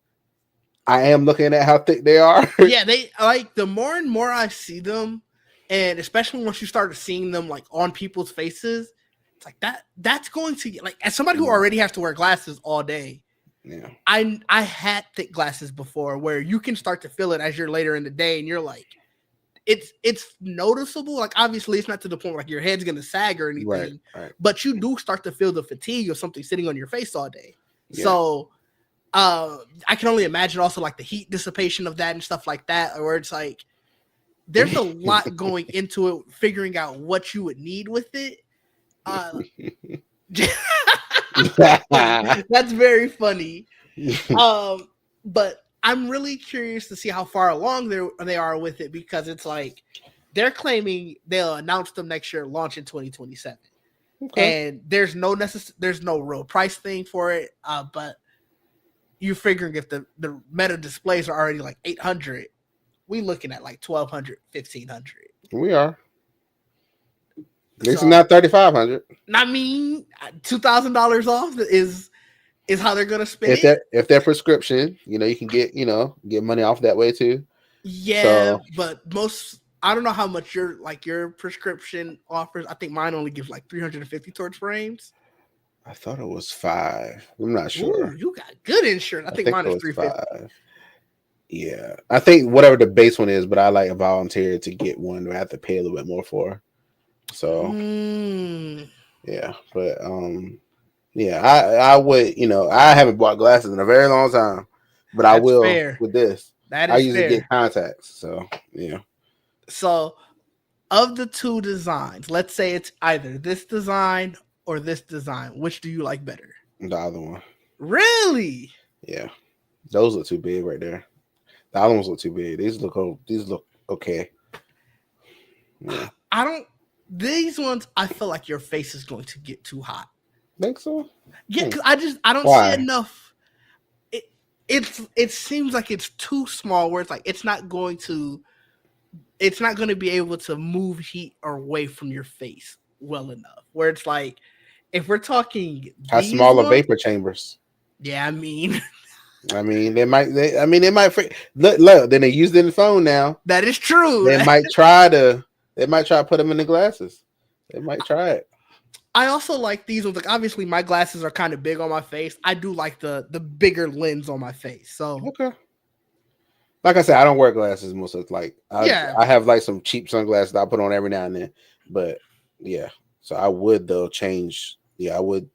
I am looking at how thick they are. Yeah, they like, the more and more I see them, and especially once you start seeing them like on people's faces, it's like that's going to, like, as somebody who already has to wear glasses all day. Yeah, I had thick glasses before where you can start to feel it as you're later in the day, and you're like, it's noticeable. Like, obviously it's not to the point where, like, your head's gonna sag or anything, right. But you do start to feel the fatigue of something sitting on your face all day. Yeah. So I can only imagine also like the heat dissipation of that and stuff like that, where it's like there's a lot going into it, figuring out what you would need with it. That's very funny. But I'm really curious to see how far along they are with it, because it's like they're claiming they'll announce them next year, launch in 2027. Okay. And there's no real price thing for it. But you figuring if the Meta displays are already like 800, we looking at like 1200, 1500. We are. At least not 3500. I mean, $2,000 off is how they're gonna spend it. If they're prescription, you can get money off that way too. Yeah, so, but I don't know how much your prescription offers. I think mine only gives like 350 towards frames. I thought it was 5. I'm not sure. Ooh, you got good insurance. I think mine is 350. 5. Yeah, I think whatever the base one is, but I like volunteered to get one that I have to pay a little bit more for. So yeah, but yeah, I would, I haven't bought glasses in a very long time, but that's I will fair. With this. That is I usually get contacts, so yeah. So, of the two designs, let's say it's either this design or this design, which do you like better? The other one. Really? Yeah, those look too big right there. The other ones look too big. These look okay. Yeah. These ones, I feel like your face is going to get too hot. Think so? Yeah, because I don't see enough. It seems like it's too small, where it's like it's not going to be able to move heat away from your face well enough. Where it's like, if we're talking, how small are vapor chambers? Yeah, I mean, they might. Look, then they use it in the phone now. That is true. They might try to put them in the glasses. They might try it. I also like these ones. Like, obviously, my glasses are kind of big on my face. I do like the bigger lens on my face. So okay. Like I said, I don't wear glasses most of the time. I have like some cheap sunglasses that I put on every now and then. But yeah, so I would though change. Yeah, I would.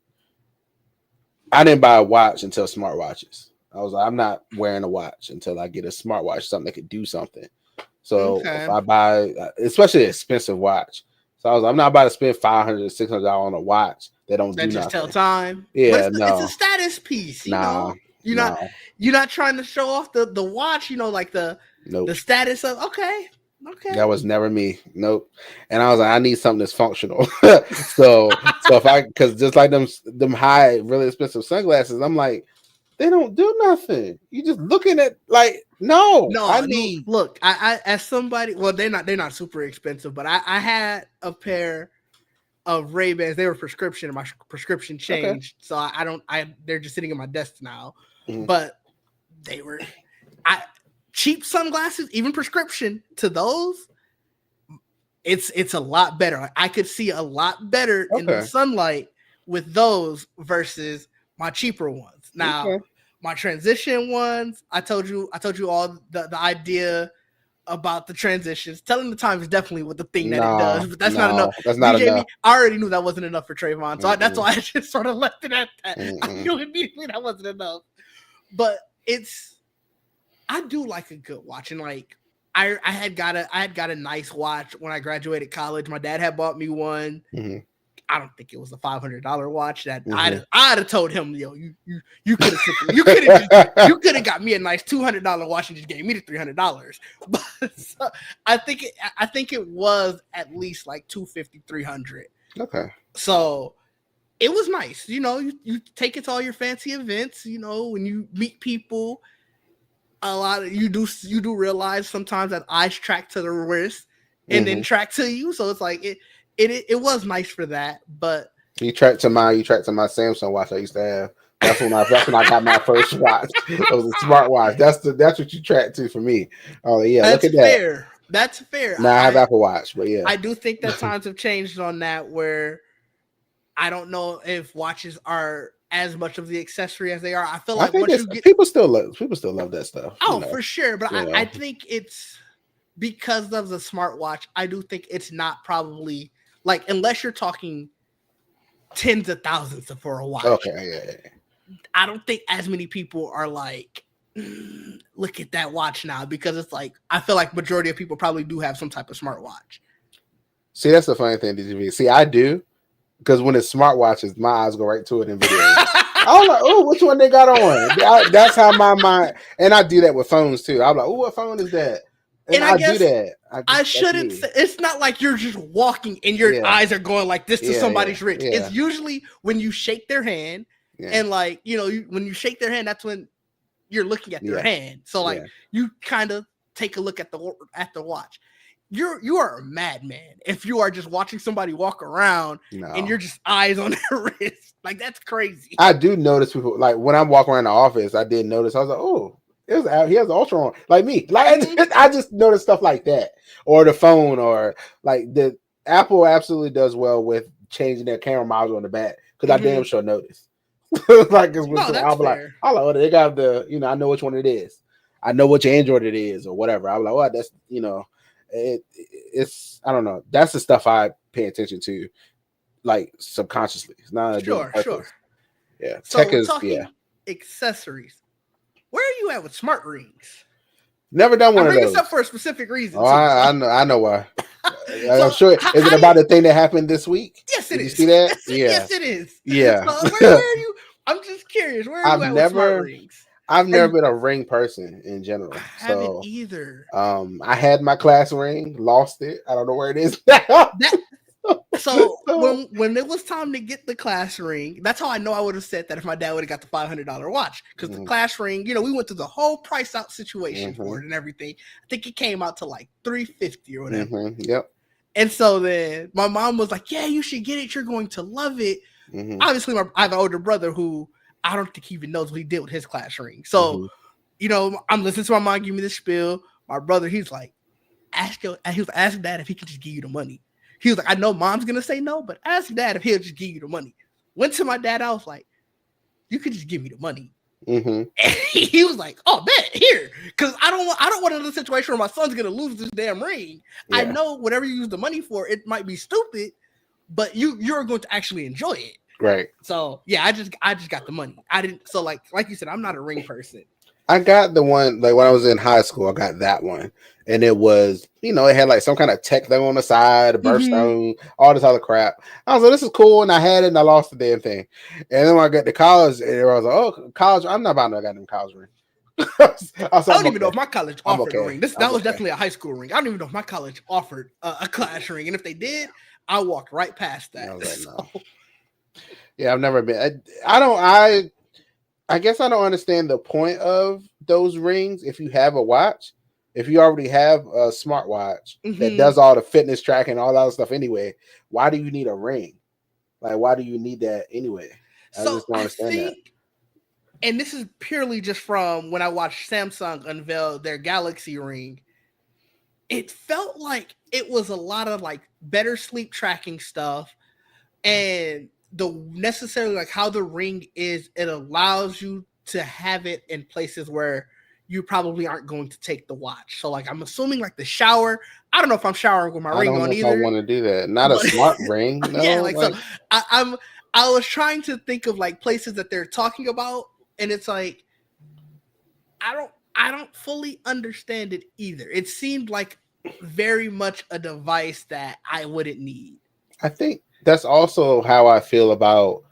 I didn't buy a watch until smartwatches. I was like, I'm not wearing a watch until I get a smartwatch, something that could do something. So if I buy, especially an expensive watch, so I was like, I'm not about to spend $500, $600 on a watch that don't do just nothing. Tell time. Yeah, it's a status piece. You know? You're not trying to show off the watch. Like the status of okay. That was never me. Nope. And I was like, I need something that's functional. so if because just like them high, really expensive sunglasses, I'm like, They don't do nothing. You just looking at like no. I No, need look, I as somebody, well, they're not super expensive, but I had a pair of Ray-Bans. They were prescription, and my prescription okay. changed, so they're just sitting in my desk now. Mhm. But they were I cheap sunglasses, even prescription to those. It's a lot better. I could see a lot better in the Okay. sunlight with those versus my cheaper ones. Now, Okay. my transition ones, I told you all the idea about the transitions. Telling the time is definitely what the thing that it does, No, but that's not enough. no, that's not enough. BJB, I already knew that wasn't enough for Trayvon, so that's Mm-mm. why I just sort of left it at that. I Mm-mm. knew immediately that wasn't enough. But I do like a good watch, and like I had got a nice watch when I graduated college. My dad had bought me one. Mm-hmm. I don't think it was a $500 watch. That Mm-hmm. I'd have told him, yo, you could have got me a nice $200 watch and just gave me the $300. But so, I think it was at least like 250, 300. Okay. So it was nice. You take it to all your fancy events. When you meet people, a lot of you do realize sometimes that eyes track to the wrist and then track to you. So it's like it was nice for that, but You track to my Samsung watch I used to have. That's when I got my first watch. It was a smartwatch. That's what you track to for me. Oh yeah, look that's at that. fair. That's fair. Now I have Apple Watch, but yeah, I do think that times have changed on that, where I don't know if watches are as much of the accessory as they are. I feel like once you get people still love that stuff. Oh, for sure. But You know. I think it's because of the smartwatch. I do think it's not probably like, unless you're talking tens of thousands for a watch. Okay, yeah. I don't think as many people are like, look at that watch now, because it's like, I feel like majority of people probably do have some type of smartwatch. See, that's the funny thing, DGV. See, I do, because when it's smartwatches, my eyes go right to it in videos. I'm like, oh, which one they got on? That's how my mind, and I do that with phones too. I'm like, oh, what phone is that? And I do that. I shouldn't say, it's not like you're just walking and your eyes are going like this to somebody's wrist. Yeah. It's usually when you shake their hand, and like, when you shake their hand, that's when you're looking at their hand. So like you kind of take a look at the watch. You are a madman if you are just watching somebody walk around and you're just eyes on their wrist. Like, that's crazy. I do notice people, like when I'm walking around the office, I did notice. I was like, oh, he has an Ultra on, like me. Like I just noticed stuff like that, or the phone, or like the Apple absolutely does well with changing their camera module on the back, because I damn sure noticed. Like, no, that's fair. I'm like, oh, they got the, I know which one it is. I know which Android it is, or whatever. I'm like, well, that's it's I don't know. That's the stuff I pay attention to, like subconsciously. It's not sure. Yeah, so tech is accessories. Where are you at with smart rings? Never done one of those. I bring this up for a specific reason. Oh, I know why. I'm sure. Is it about the thing that happened this week? Yes, it is. Did you see that? Yes, it is. Yeah. So where are you? I'm just curious. Where are you at with smart rings? I've never been a ring person in general. I haven't either. I had my class ring, lost it. I don't know where it is now. So when it was time to get the class ring, that's how I know I would have said that if my dad would have got the $500 watch, because the class ring, we went through the whole price out situation for it and everything. I think it came out to like $350 or whatever. Yep. And so then my mom was like, "Yeah, you should get it. You're going to love it." Obviously, I have an older brother who I don't think he even knows what he did with his class ring. So, I'm listening to my mom give me this spiel. My brother, he's like, ask dad if he can just give you the money. He was like, I know mom's going to say no, but ask dad if he'll just give you the money. Went to my dad. I was like, you could just give me the money. And he was like, oh, bet, here. Because I don't want another situation where my son's going to lose this damn ring. Yeah. I know whatever you use the money for, it might be stupid, but you're going to actually enjoy it. Right. So yeah, I just got the money. I didn't. So like you said, I'm not a ring person. I got the one, like when I was in high school, I got that one, and it was, it had like some kind of tech thing on the side, a birthstone, all this other crap. I was like, this is cool, and I had it, and I lost the damn thing. And then when I got to college, and I was like, oh, college, I'm not buying no goddamn college ring. I don't even know if my college offered a ring. That was definitely a high school ring. I don't even know if my college offered a class ring, and if they did, I walked right past that. I was like, no. Yeah, I've never been. I I guess I don't understand the point of those rings if you have a watch. If you already have a smartwatch that Mm-hmm. does all the fitness tracking, all that other stuff anyway, why do you need a ring? Like, why do you need that anyway? I So just don't I understand that. think, and this is purely just from when I watched Samsung unveil their Galaxy Ring. It felt like it was a lot of like better sleep tracking stuff, and the necessarily like how the ring is, it allows you to have it in places where you probably aren't going to take the watch. So like I'm assuming like the shower. I don't know if I'm showering with my I ring don't know on if I either, want to do that. Not a but smart ring, yeah, no. like so Like, I'm I was trying to think of like places that they're talking about, and it's like I don't fully understand it either. It seemed like very much a device that I wouldn't need. I think that's also how I feel about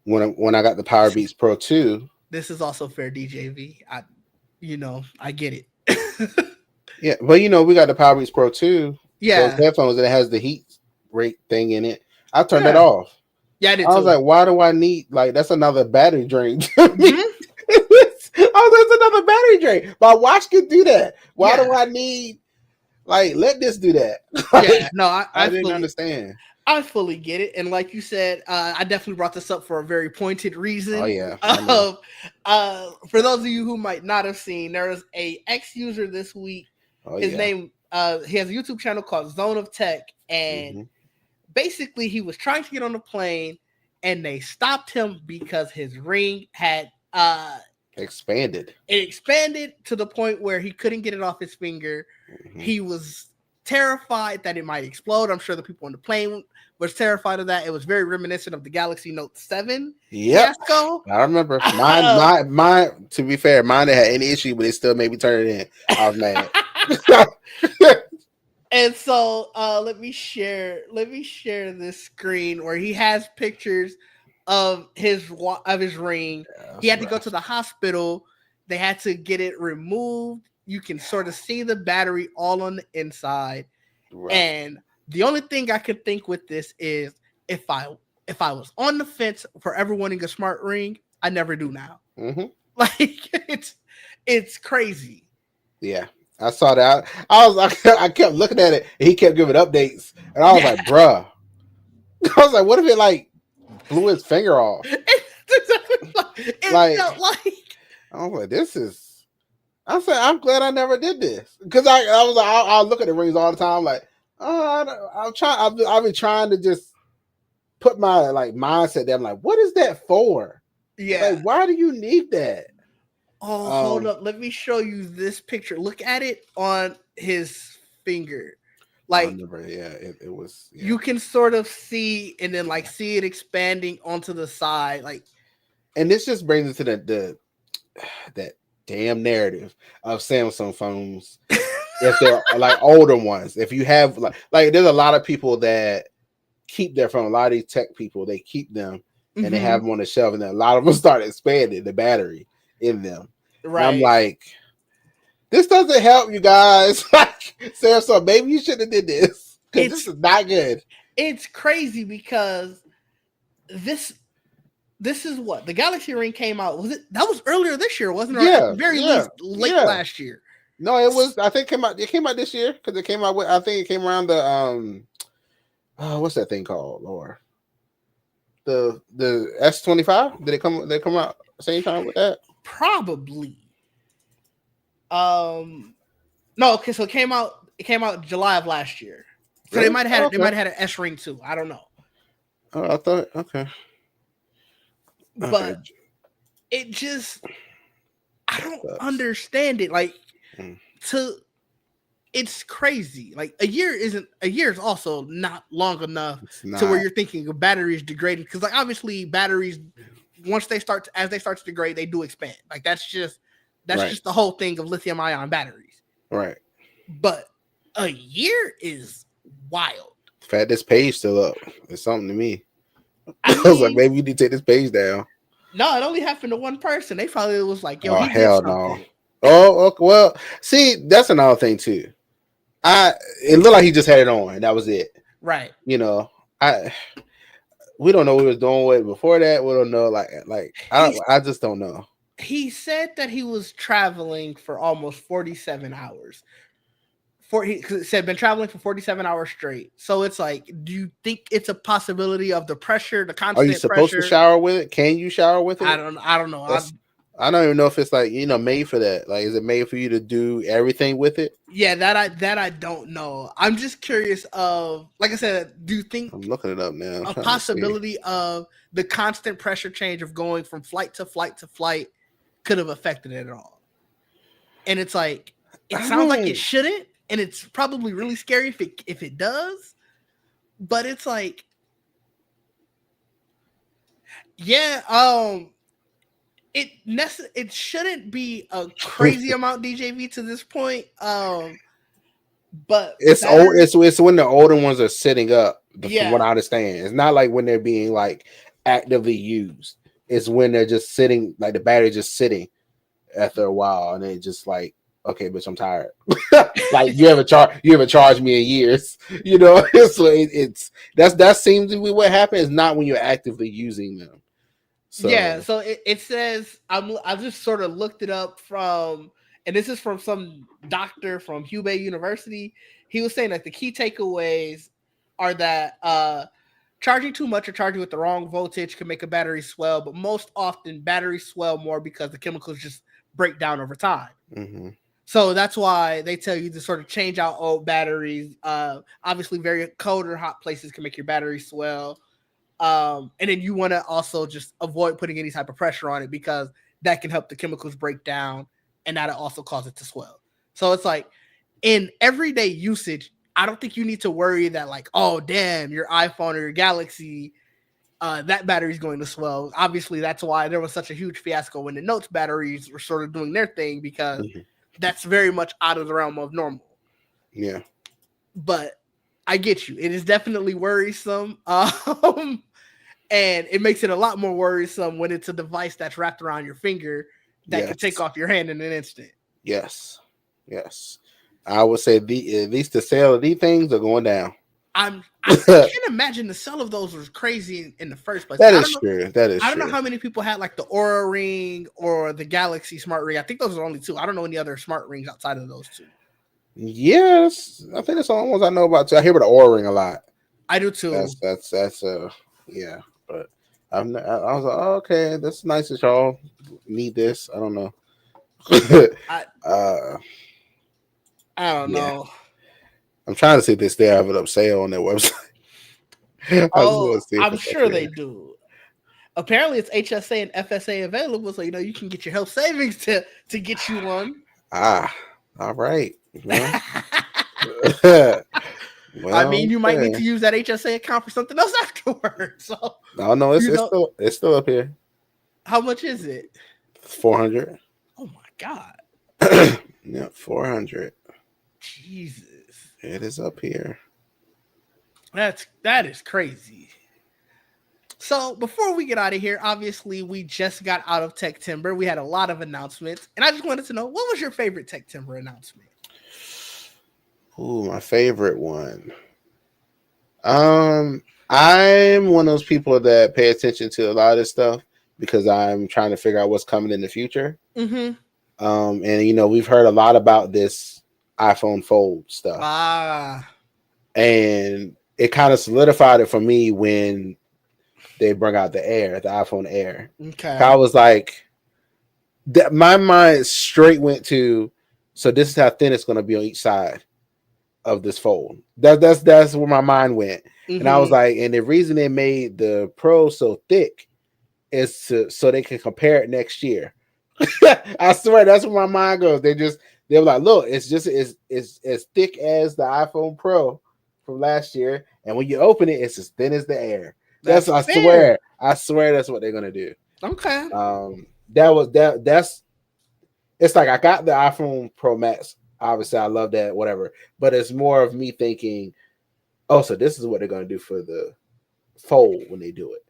when I got the Power Beats Pro 2. This is also fair, DJV. I get it. Yeah, but we got the Power Beats Pro 2, those Yeah, headphones, and it has the heat rate thing in it. I turned that yeah, off. yeah. I did I was too. like, why do I need, like, that's another battery drain to me. Hmm. Oh, that's another battery drain. My watch could do that. Why do Yeah, I need, like, let this do that? yeah. Like, No, I, I I didn't fully, understand. I fully get it. And like you said, I definitely brought this up for a very pointed Oh, reason. yeah, I know. For those of you who might not have seen, there was a ex user this week. Oh, His yeah. name, he has a YouTube channel called Zone of Tech, and Hmm. basically he was trying to get on the plane, and they stopped him because his ring had Expanded. it expanded to the point where he couldn't get it off his finger. Hmm. He was terrified that it might explode. I'm sure the people on the plane was terrified of that. It was very reminiscent of the Galaxy Note 7 Yep. fiasco. I remember. Mine, to be fair, mine didn't have any issue, but it still made me turn it in. I was mad. And so let me share this screen where he has pictures of his ring. He That's had to go rough. to the hospital. They had to get it removed. You can sort of see the battery all on the inside. Rough. And the only thing I could think with this is if I was on the fence for ever wanting a smart ring, I never do now. Hmm. Like it's crazy. Yeah. I saw that. I kept looking at it, and he kept giving updates, and I was Yeah. like, "Bruh," I was like, "What if it like blew his finger off?" It Like, felt like I was like, "This is." I said, "I'm glad I never did this," because I was like, I'll look at the rings all the time, like, oh, I'll try. I've been trying to just put my like mindset there. I'm like, what is that for? Like, yeah. why do you need that? Oh, hold up. Let me show you this picture. Look at it on his finger. I Like remember, yeah, it was, yeah. you can sort of see and then like see it expanding onto the side. Like And this just brings us to the that damn narrative of Samsung phones. If they're like older ones, if you have like there's a lot of people that keep their phone. A lot of these tech people, they keep them and they have mhm, them on the shelf, and then a lot of them start expanding the battery in them. And I'm right. like, this doesn't help you guys. Like, Samsung, maybe you shouldn't have did this because this It's is not good. it's crazy because this this is what the Galaxy Ring came out. Was it that was earlier this year, wasn't it? Or at Yeah, the very yeah, least late yeah. last year. No, it was. I think it came out this year because it came out with. I think it came around the what's that thing called, Lord? The S25. Did it come? Did it come out same time with that? Probably. Um no, okay, so it came out July of last year. So they Really? might have Oh, had they okay. might have had an S ring too. I don't know. Oh, I thought. Okay. Okay. But it just I That don't sucks. understand it. Like Mm. to it's crazy. Like a year is also not long enough It's to where not you're thinking of batteries degrading because like obviously batteries once they start to degrade they do expand. Like that's right. just the whole thing of lithium ion batteries. Right. But a year is wild. The fact this page still up is something to me. I I was like, mean, maybe you need to take this page down. no, it only happened to one person. They probably was like, "Yo, Oh he did hell no. something." Oh okay, well, see, that's another thing too. It looked like he just had it on, and that was it. Right. You know, I we don't know what he was doing with it before that. We don't know, like He's I just don't know. he said that he was traveling for almost 47 hours. He said been traveling for 47 hours straight. So it's like, do you think it's a possibility of the pressure, the Are you constant supposed to pressure? shower with it? Can you shower with I it? don't. I don't know. I don't even know if it's like made for that. Like, is it made for you to do everything with it? Yeah, that I don't know. I'm just curious of, like I said, do you think I'm looking it up now. I'm a trying to see. possibility of the constant pressure change of going from flight to flight to flight could have affected it at all? And it's like, it I sounds like it don't. shouldn't, and it's probably really scary if it does. But it's like, yeah, it shouldn't be a crazy amount DJV to this point. But It's old. battery, It's when the older ones are sitting up. From what yeah, I understand, it's not like when they're being like actively used. It's when they're just sitting, like the battery just sitting after a while, and they just like, okay, bitch, I'm tired. Like you haven't charged me in years. So that seems to be what happens. Not when you're actively using them. yeah. So So it says, I just sort of looked it up from, and this is from some doctor from Hubei University. He was saying that the key takeaways are that charging too much or charging with the wrong voltage can make a battery swell, but most often batteries swell more because the chemicals just break down over time. mm-hmm. So that's why they tell you to sort of change out old batteries. Obviously, very cold or hot places can make your battery swell. And then you want to also just avoid putting any type of pressure on it, because that can help the chemicals break down, and that'll also cause it to swell. So it's like, in everyday usage, I don't think you need to worry that, like, oh damn, your iPhone or your Galaxy, that battery is going to swell. Obviously, that's why there was such a huge fiasco when the Notes batteries were sort of doing their thing, because Mm-hmm. that's very much out of the realm of normal. Yeah. But I get you. It is definitely worrisome. And it makes it a lot more worrisome when it's a device that's wrapped around your finger that can take Yes. off your hand in an instant. Yes. Yes. I would say at least the sale of these things are going down. I can't imagine the sale of those was crazy in the first place. That is true. That is I don't know true. how many people had like the Aura Ring or the Galaxy Smart Ring. I think those are only two. I don't know any other smart rings outside of those two. Yes, I think that's the only ones I know about too. I hear about the Aura Ring a lot. I do too. That's yeah. But I was like, oh, okay, that's nice that y'all need this. I don't know. I uh, I don't yeah, know. I'm trying to see if they still have it up sale on their website. I just Oh, want to see if I'm it's up sure they there. do. Apparently, it's HSA and FSA available, so you can get your health savings to get you one. Ah, all right. Well, I mean, well, you might need okay. to use that HSA account for something else afterwards. So, No, no, you know, it's still up here. how much is it? 400. Oh my god, Yeah, 400. Jesus, It is up here. that is crazy. So before we get out of here, obviously we just got out of Techtember. We had a lot of announcements, and I just wanted to know, what was your favorite Techtember announcement? Ooh, my favorite one. I'm one of those people that pay attention to a lot of this stuff because I'm trying to figure out what's coming in the future. Mm-hmm. And we've heard a lot about this iPhone Fold stuff, Ah, and it kind of solidified it for me when they brought out the iPhone Air. okay. I was like, that my mind straight went to, so this is how thin it's going to be on each side of this fold. That's where my mind went, and I was Mm-hmm. like, and the reason they made the Pro so thick is so they can compare it next year. I swear that's where my mind goes. They were like, look, it's as thick as the iPhone Pro from last year, and when you open it, it's as thin as the Air. That's fair. I swear that's what they're gonna do. Okay. That's it's like I got the iPhone Pro Max. Obviously, I love that, whatever. But it's more of me thinking, oh, so this is what they're gonna do for the Fold when they do it.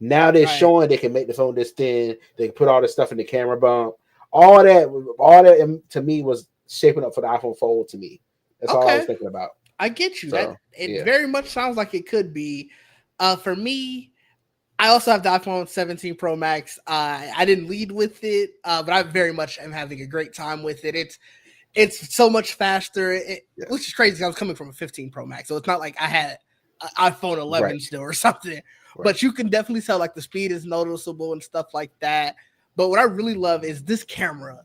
Now they're Right. showing they can make the phone this thin. They can put all this stuff in the camera bump. All that to me was shaping up for the iPhone Fold. To me, that's all I was Okay. thinking about. I get you. That So it yeah, very much sounds like it could be. For me, I also have the iPhone 17 Pro Max. I didn't lead with it, but I very much am having a great time with it. It's so much faster, which Yes. is crazy because I was coming from a 15 Pro Max, so it's not like I had an iPhone 11 Right. still or something. Right. But you can definitely tell like the speed is noticeable and stuff like that. But what I really love is this camera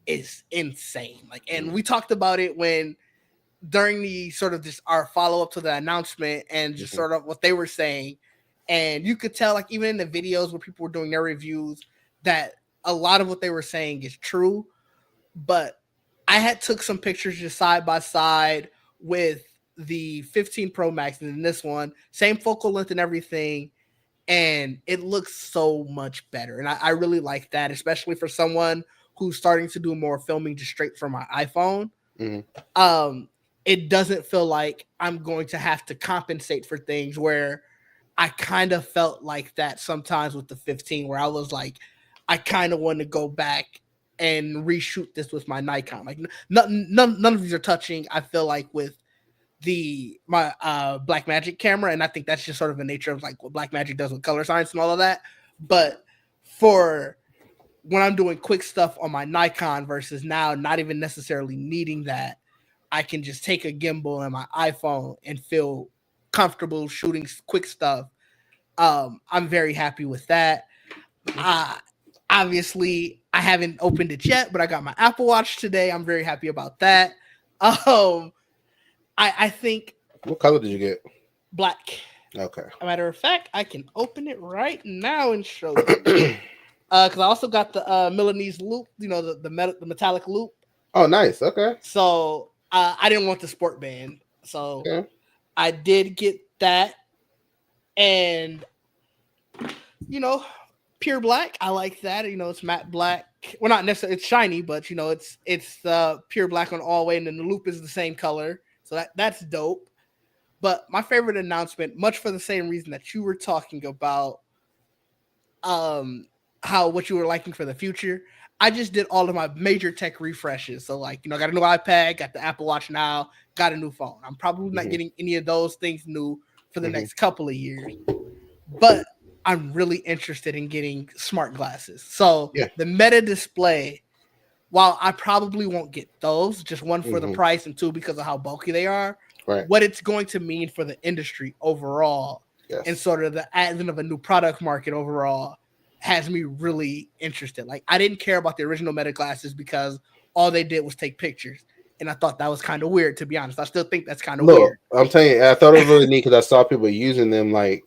is insane. Like, and we talked about it when during the sort of just our follow up to the announcement and just sort of what they were saying. And you could tell, like, even in the videos where people were doing their reviews, that a lot of what they were saying is true. But I had took some pictures just side by side with the 15 Pro Max and then this one, same focal length and everything. And it looks so much better. And I really like that, especially for someone who's starting to do more filming just straight from my iPhone. Um, it doesn't feel like I'm going to have to compensate for things where I kind of felt like that sometimes with the 15, where I was like, I kind of want to go back and reshoot this with my Nikon. Like none of these are touching. I feel like with my Blackmagic camera, and I think that's just sort of the nature of like what Blackmagic does with color science and all of that. But for when I'm doing quick stuff on my Nikon versus now not even necessarily needing that, I can just take a gimbal and my iPhone and feel comfortable shooting quick stuff. I'm very happy with that. Obviously, I haven't opened it yet, but I got my Apple Watch today. I'm very happy about that. I think What color did you get? black. Okay. A matter of fact, I can open it right now and show you. Because I also got the Milanese loop, the metallic loop. Oh, nice. Okay. So I didn't want the sport band, so Okay. I did get that, and pure black. I like that. It's matte black. Well, not necessarily. It's shiny, but it's pure black on all way, and then the loop is the same color. So that's dope. But my favorite announcement, much for the same reason that you were talking about, how what you were liking for the future. I just did all of my major tech refreshes. So I got a new iPad, got the Apple Watch now, got a new phone. I'm probably not getting any of those things new for the next couple of years. But I'm really interested in getting smart glasses. So the Meta display, while I probably won't get those, just one for the price and two because of how bulky they are, what it's going to mean for the industry overall and sort of the advent of a new product market overall has me really interested. Like, I didn't care about the original Meta glasses because all they did was take pictures. And I thought that was kind of weird, to be honest. I still think that's kind of weird. I'm telling you, I thought it was really neat because I saw people using them like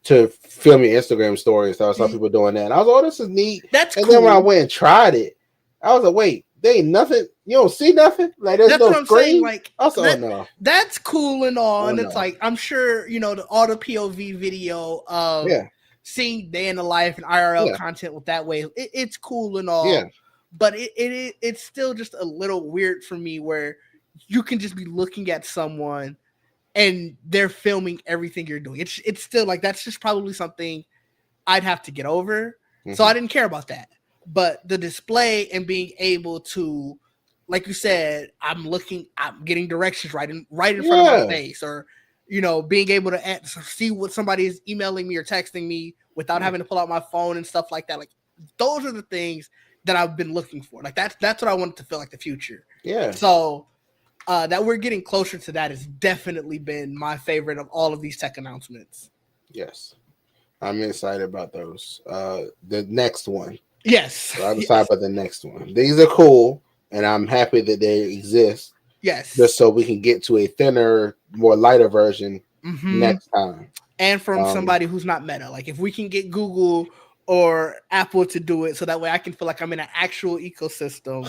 to film your Instagram stories. So I saw people doing that. And I was like, oh, this is neat. That's and cool. Then when I went and tried it, I was like, wait, there ain't nothing. You don't see nothing? Like, there's no screen? Saying. Like, I was like, oh, no. That's cool and all. And it's like, I'm sure, all the POV video of seeing day in the life and IRL content with that way, it's cool and all. Yeah. But it's still just a little weird for me where you can just be looking at someone and they're filming everything you're doing. It's still like, that's just probably something I'd have to get over. So I didn't care about that. But the display and being able to, like you said, I'm getting directions right in front of my face, or being able to see what somebody is emailing me or texting me without having to pull out my phone and stuff like that. Like, those are the things that I've been looking for. Like, that's what I wanted to feel like the future. Yeah. So that we're getting closer to that has definitely been my favorite of all of these tech announcements. Yes. I'm excited about those. The next one. Yes. So I'm excited about the next one. These are cool, and I'm happy that they exist. Yes. Just so we can get to a thinner, more lighter version next time. And from somebody who's not Meta. Like, if we can get Google or Apple to do it so that way I can feel like I'm in an actual ecosystem,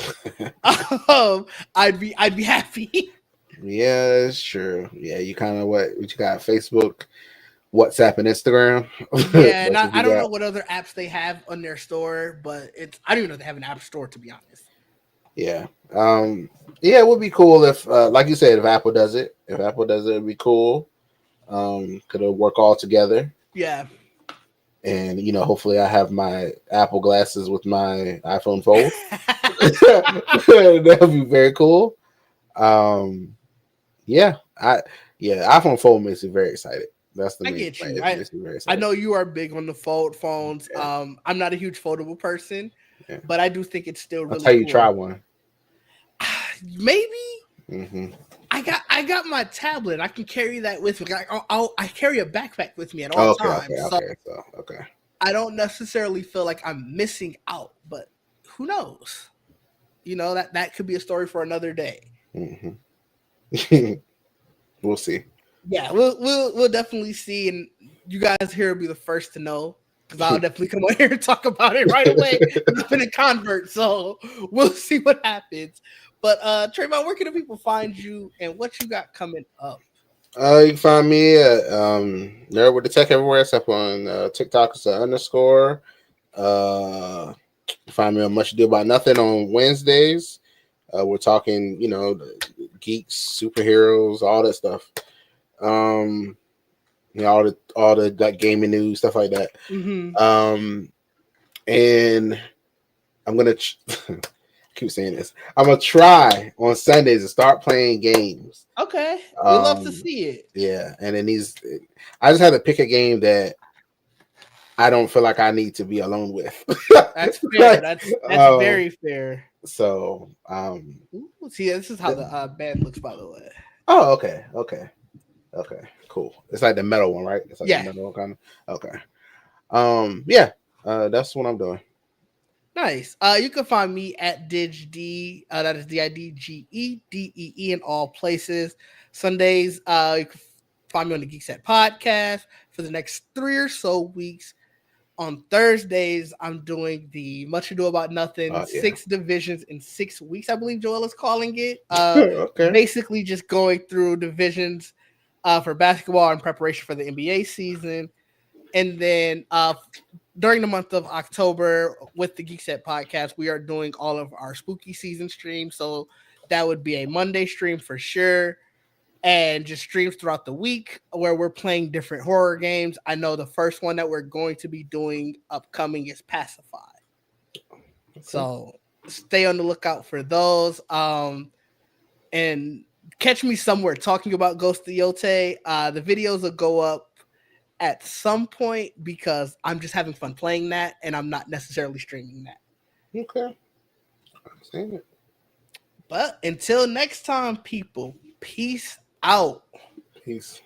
I'd be happy. Yeah, it's true. Yeah, you kind of what you got, Facebook, WhatsApp, and Instagram. Yeah, and I don't know what other apps they have on their store, but I don't even know if they have an app store, to be honest. Yeah. Yeah, it would be cool if, like you said, if Apple does it. If Apple does it, it'd be cool. Could it work all together? Yeah. And hopefully I have my Apple glasses with my iPhone Fold. That would be very cool. Yeah, iPhone Fold makes me very excited. That's the I main get thing. you. It makes me very I excited. know you are big on the fold phones. Yeah, I'm not a huge foldable person, yeah. but I do think it's still I'll really tell you, try cool. one. Maybe Mm-hmm. I got my tablet. I can carry that with me. I carry a backpack with me at all Okay, okay, times, so okay. So, okay. I don't necessarily feel like I'm missing out. But who knows? That could be a story for another day. Mm-hmm. We'll see. Yeah, we'll definitely see, and you guys here will be the first to know because I'll definitely come on here and talk about it right away. I'm not gonna convert, so we'll see what happens. But Trayvon, where can the people find you and what you got coming up? You can find me at Nerd with the Tech everywhere except on TikTok. It's a underscore. Find me on Much Ado About Nothing on Wednesdays. We're talking, geeks, superheroes, all that stuff. Um, all the like gaming news, stuff like that. Mm-hmm. And I'm gonna keep saying this. I'm gonna try on Sundays to start playing games. Okay, we love to Um, see it. yeah, and then I just had to pick a game that I don't feel like I need to be alone with. That's fair. Like, That's very fair. so Ooh, see, this is how the band looks, by the way. oh, okay, cool. It's like the metal one, right? It's like the Yeah, metal one kind of. Okay. Yeah. That's what I'm doing. nice. You can find me at DigD. That is DIDGEDEE in all places. Sundays, you can find me on the Geek Set podcast for the next 3 or so weeks. On Thursdays, I'm doing the Much Ado About Nothing, Yeah. 6 divisions in 6 weeks, I believe Joel is calling it. Okay. Basically just going through divisions for basketball in preparation for the NBA season. And then during the month of October with the Geek Set podcast, we are doing all of our spooky season streams. So that would be a Monday stream for sure. And just streams throughout the week where we're playing different horror games. I know the first one that we're going to be doing upcoming is Pacify. Okay. So stay on the lookout for those. And catch me somewhere talking about Ghost of Yote. The videos will go up at some point because I'm just having fun playing that and I'm not necessarily streaming that. Okay. I'm saying it. But until next time, people, peace out. Peace.